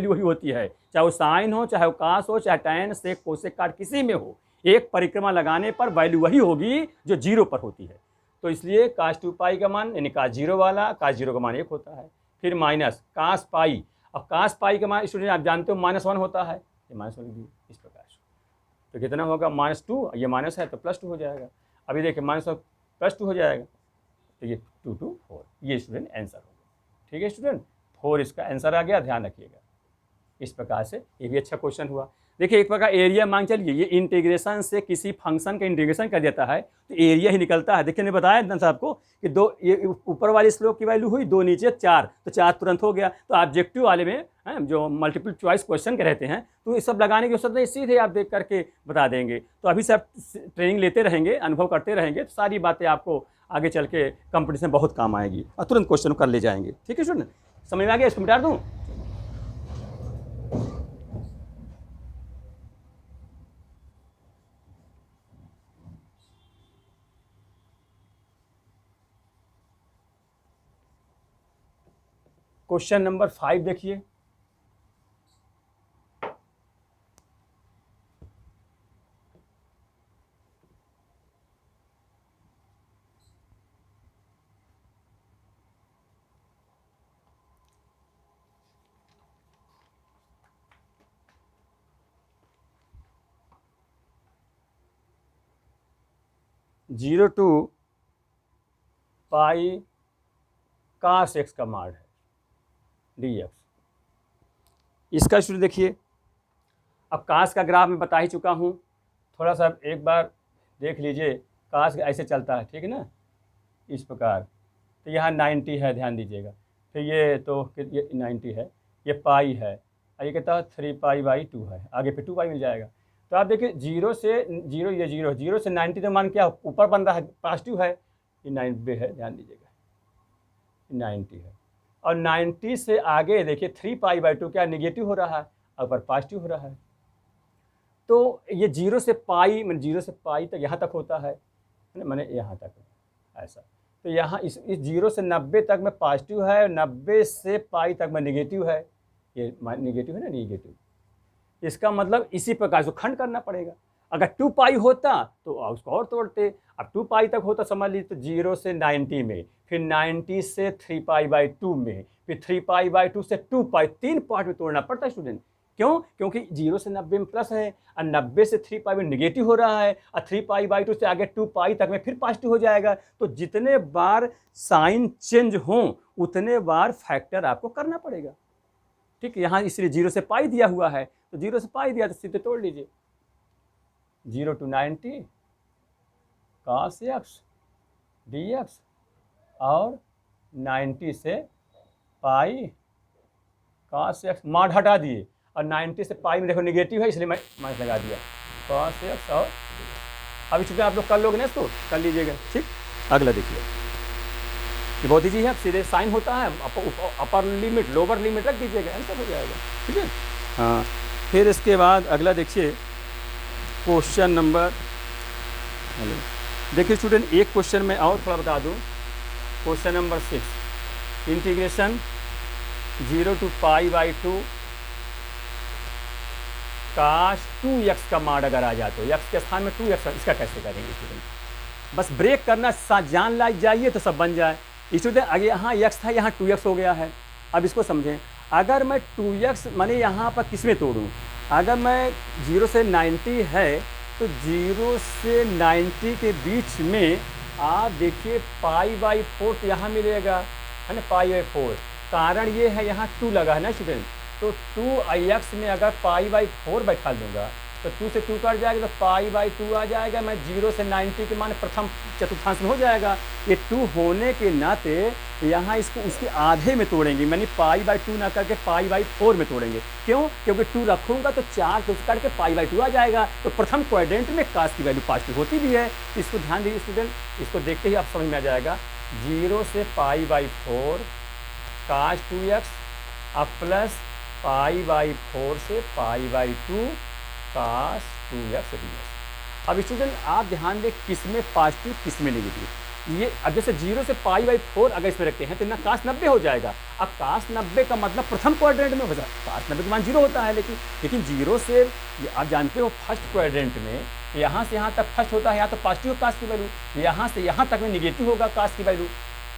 वही होती है, चाहे वो साइन हो, चाहे वो कास हो, चाहे टैन सेक कोसेक काट किसी में हो, एक परिक्रमा लगाने पर वैल्यू वही होगी जो 0 पर होती है। तो इसलिए cos 2 पाई का मान, यानी cos 0 वाला, cos 0 का मान 1 होता है, फिर माइनस cos पाई। अब cos पाई का मान स्टूडेंट आप जानते हो -1 होता है, ये -1 इस प्रकार। तो कितना होगा -2, ये माइनस है तो +2 हो जाएगा। अभी देखिए -+2 हो जाएगा, तो ये 2 to 4, ये स्टूडेंट आंसर हो गया। ठीक है स्टूडेंट, 4 इसका आंसर आ गया, ध्यान रखिएगा। इस प्रकार से ये भी अच्छा क्वेश्चन हुआ। देखिए एक प्रकार एरिया मांग चलिए, ये इंटीग्रेशन से किसी फंक्शन का इंटीग्रेशन कर देता है तो एरिया ही निकलता है। देखिए मैंने बताया ना साहब को कि 2 ये ऊपर वाली स्लोप की वैल्यू हुई, 2 नीचे 4, तो 4 तुरंत हो गया। तो ऑब्जेक्टिव वाले में जो मल्टीपल चॉइस क्वेश्चन के रहते हैं, तो ये सब लगाने की जरूरत नहीं, सीधे आप देख करके बता देंगे। तो अभी से आप ट्रेनिंग लेते रहेंगे, अनुभव करते रहेंगे, तो सारी बातें आपको आगे चल के कंपटीशन बहुत काम आएगी और तुरंत क्वेश्चन कर ले जाएंगे। ठीक है स्टूडेंट, समझ में आ गया? इसको मिटा दूँ? क्वेश्चन नंबर 5 देखिए। Zero to pi cos x का मान है dx। इसका स्टूडेंट देखिए, अब cos का ग्राफ मैं बता ही चुका हूँ, थोड़ा सा एक बार देख लीजिए। cos ऐसे चलता है, ठीक है ना, इस प्रकार। तो यहाँ 90 है, ध्यान दीजिएगा। फिर ये तो ये 90 है, ये पाई है, और ये कहता है 3 पाई बाई 2 है, आगे पे 2 पाई मिल जाएगा। तो आप देखिए 0 से 0, ये 0 से 90 तो मान क्या ऊपर बन रहा है, पॉजिटिव है, ये 90 है, ध्यान दीजिएगा 90 है। और 90 से आगे देखिए 3π/2 क्या नेगेटिव हो रहा है, ऊपर पॉजिटिव हो रहा है। तो ये 0 से पाई मैंने 0 से पाई तक यहाँ तक होता है ना, मैंने यहाँ तक ऐसा। तो यहाँ इस 0 से 90 तक में पॉजिटिव है, 90 से पाई तक में नेगेटिव है। ये नेगेटिव है ना, नेगेटिव। इसका मतलब इसी प्रकार से खंड करना पड़ेगा। अगर 2π होता तो उसको और तोड़ते। अब 2π तक होता समझ लीजिए, तो 0 से 90 में, फिर 90 से 3π/2 में, फिर 3π/2 से 2π, 3 पार्ट में तोड़ना पड़ता है स्टूडेंट। क्यों? क्योंकि 0 से 90 में प्लस है और 90 से 3π में नेगेटिव हो रहा है और 3π/2 से आगे 2π तक में फिर पॉजिटिव हो जाएगा। तो जितने बार साइन चेंज हो उतने बार फैक्टर आपको करना पड़ेगा। ठीक है, यहाँ इसलिए 0 से पाई दिया हुआ है, तो 0 से पाई दिया तो सीधे तोड़ लीजिए। 0 to 90 cos x dx और 90 से पाई cos x, माड हटा दिए और 90 से पाई में देखो नेगेटिव है इसलिए मैं माइनस लगा दिया cos x। और अब इसमें आप लोग कर लोगे ना, इसको कर लीजिएगा। ठीक, अगला देखिए, ये बहुत ईजी है, सीधे साइन होता है, अपर लिमिट लोअर लिमिट रख दीजिएगा, आंसर हो जाएगा। ठीक है, हाँ। फिर इसके बाद अगला देखिए क्वेश्चन नंबर, देखिए स्टूडेंट एक क्वेश्चन में और थोड़ा बता दूं। Question number 6, integration 0 to π/2 cos 2x का मान अगर आ जाए तो x के स्थान में 2x, इसका कैसे करेंगे स्टूडेंट? बस ब्रेक करना, जान लाइक जाइए तो सब बन जाए। स्टूडेंट अगर यहाँ x था, यहाँ 2x हो गया है। अब इसको समझें, अगर मैं 2x माने यहाँ पर किस में तोड़ूँ? अगर मैं 0 से 90 है तो 0 से 90 के बीच में आप देखिए π/4 तो यहाँ मिलेगा है ना, π/4। कारण ये है यहाँ 2 लगा है ना स्टूडेंट, तो 2x में अगर π/4 बैठा दूंगा तो 2 से 2 कट जाएगा तो π/2 आ जाएगा। मैं 0 से 90 के मान प्रथम चतुर्थांश में हो जाएगा। ये 2 होने के नाते यहाँ इसको उसके आधे में तोड़ेंगे, यानी π/2 ना करके π/4 में तोड़ेंगे। क्यों? क्योंकि 2 रखूंगा तो 4 तो कट के π/2 आ जाएगा। तो प्रथम क्वाड्रेंट में कास की वैल्यू पॉजिटिव होती भी है। इसको ध्यान दीजिए स्टूडेंट, इसको देखते ही आप समझ में आ जाएगा। 0 से π/4 cos 2x अब प्लस π/4 से π/2 cos 2x dx। अब स्टूडेंट आप ध्यान दें किस में पॉजिटिव किस में नेगेटिव। ये अब जैसे 0 से π/4 अगर इसमें रखते हैं तो ना cos 90 हो जाएगा। अब cos 90 का मतलब प्रथम क्वाड्रेंट में होगा, cos 90 का मान 0 होता है, लेकिन 0 से आप जानते हो फर्स्ट क्वाड्रेंट में यहाँ से यहाँ तक फर्स्ट होता है, यहाँ तो पॉजिटिव cos की वैल्यू, यहाँ से यहाँ तक में नेगेटिव होगा cos की वैल्यू।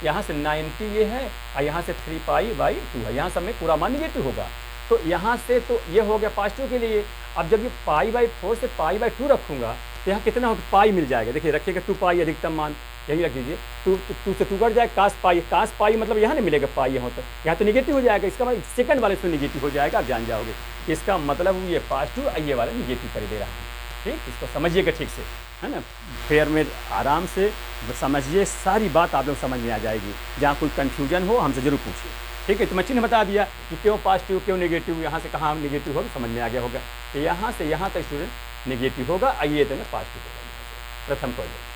यहाँ से 90 ये है और यहाँ से 3π/2 है, यहाँ सब में पूरा मान नेगेटिव होगा। तो यहाँ से तो ये हो गया पॉजिटिव के लिए। अब जब ये π/4 से π/2 रखूँगा तो यहाँ कितना होगा, पाई मिल जाएगा। देखिए रखिएगा 2π अधिकतम मान, यही रख दीजिए। 2 से 2 कट जाएगा, cos पाई मतलब यहाँ नहीं मिलेगा पाई, यहाँ तो निगेटिव हो जाएगा। इसका मतलब सेकंड वाले से निगेटिव हो जाएगा, आप जान जाओगे। इसका मतलब ये पॉजिटिव और ये वाला निगेटिव कर दे रहा है। ठीक, इसको समझिएगा ठीक से, है ना। फिर में आराम से समझिए, सारी बात आप लोग समझ में आ जाएगी। जहाँ कोई कन्फ्यूजन हो हमसे जरूर पूछिए। ठीक है, तो मैं चिन्ह बता दिया कि क्यों पॉजिटिव क्यों नेगेटिव, यहाँ से कहाँ नेगेटिव होगा समझ में आ गया होगा। तो यहाँ से यहाँ तक स्टूडेंट नेगेटिव होगा, आइए तो पॉजिटिव होगा प्रथम क्वाड्रेंट।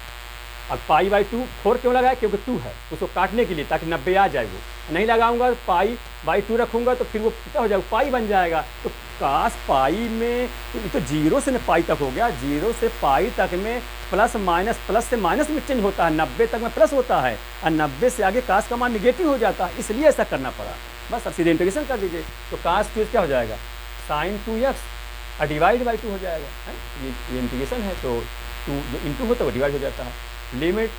अब π/2 4 क्यों लगाया? क्योंकि 2 है, उसको काटने के लिए ताकि 90 आ जाए। वो नहीं लगाऊंगा π/2 रखूंगा तो फिर वो कितना हो जाएगा, पाई बन जाएगा। तो cos पाई में तो 0 से पाई तक हो गया, 0 से पाई तक में प्लस से माइनस में चेंज होता है, 90 तक में प्लस होता है और 90 से आगे cos का मान निगेटिव हो जाता है, इसलिए ऐसा करना पड़ा। बस अब सीधे इंटीग्रेशन कर दीजिए तो cos 2 क्या हो जाएगा, sin 2x और डिवाइड बाई 2 हो जाएगा है। ये इंटीग्रेशन है तो 2 जो इंटू होता है वो डिवाइड हो जाता है। लिमिट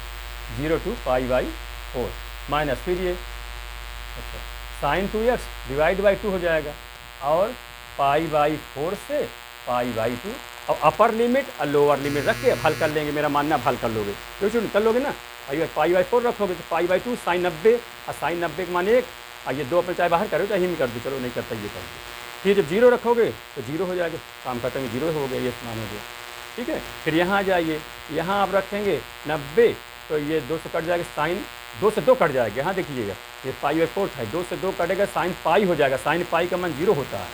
0 to π/4 माइनस फिर ये अच्छा sin 2x डिवाइड बाई 2 हो जाएगा और π/4 से π/2 और अपर लिमिट और लोअर लिमिट रख के हल कर लेंगे। मेरा मानना हल कर लोगे, क्यों कर लोगे ना। अगर π/4 रखोगे तो π/2 sin 90 और sin 90 के मान 1 और ये 2 अपने चाहे बाहर करो चाहे ही कर दो, चलो नहीं करता ये कर दो। फिर जब 0 रखोगे तो 0 हो जाएगा, काम खत्म, 0 हो गया, ये मान हो गया। ठीक है, फिर यहाँ आ जाइए, यहाँ आप रखेंगे 90 तो ये 2 से कट जाएगा, साइन 2 से 2 कट जाएगा। यहाँ देखिएगा ये π/4 था, 2 से 2 कटेगा, साइन पाई हो जाएगा, साइन पाई का मान 0 होता है,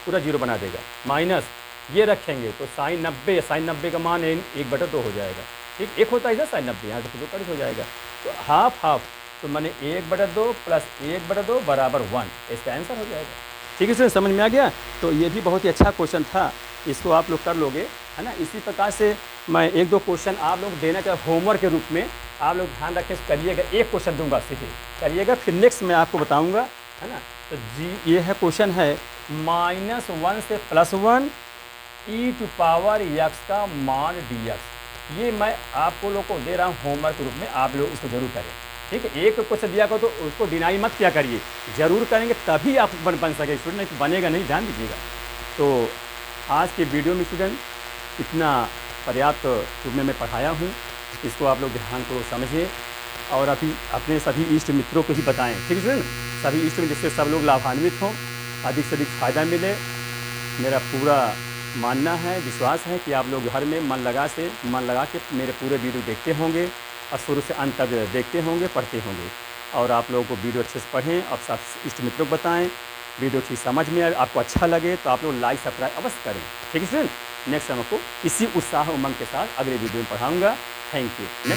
पूरा 0 बना देगा। माइनस ये रखेंगे तो साइन 90 का मान 1/2 हो जाएगा। ठीक, 1 होता है इधर साइन 90, यहाँ से 2 कट हो जाएगा। तो हाफ तो मैंने 1/2 प्लस 1/2 बराबर 1, इसका आंसर हो जाएगा। ठीक है स्टूडेंट, समझ में आ गया। तो ये भी बहुत ही अच्छा क्वेश्चन था, इसको आप लोग कर लोगे, है ना। इसी प्रकार से मैं 1-2 क्वेश्चन आप लोग देना चाहता हूँ होमवर्क के रूप में, आप लोग ध्यान रखें करिएगा। एक क्वेश्चन दूंगा सीधे करिएगा, फिर नेक्स्ट मैं आपको बताऊंगा, है ना। तो जी ये है क्वेश्चन है -1 से +1 e⁻x का मान dx। ये मैं आपको लोग को दे रहा हूँ होमवर्क के रूप में, आप लोग इसको जरूर करें। ठीक है, एक क्वेश्चन दिया को तो उसको डिनाई मत किया करिए, जरूर करेंगे तभी आप बन सके स्टूडेंट, नहीं तो बनेगा नहीं, ध्यान दीजिएगा। तो आज के वीडियो में स्टूडेंट इतना पर्याप्त रूप में मैं पढ़ाया हूँ, इसको आप लोग ध्यानपूर्वक समझिए और अभी अपने सभी इष्ट मित्रों को ही बताएं। ठीक है स्टूडेंट, सभी इष्ट मित्र, जिससे सब लोग लाभान्वित हों, अधिक से अधिक फ़ायदा मिले। मेरा पूरा मानना है, विश्वास है कि आप लोग घर में मन लगा के मेरे पूरे वीडियो देखते होंगे और शुरू से अंत तक देखते होंगे, पढ़ते होंगे। और आप लोगों को वीडियो अच्छे से पढ़ें और सब इष्ट मित्रों को बताएं। वीडियो की समझ में आपको अच्छा लगे तो आप लोग लाइक सब्सक्राइब अवश्य करें। ठीक है स्टूडेंट, नेक्स्ट टाइम आपको इसी उत्साह उमंग के साथ अगले वीडियो में पढ़ाऊँगा। Thank you.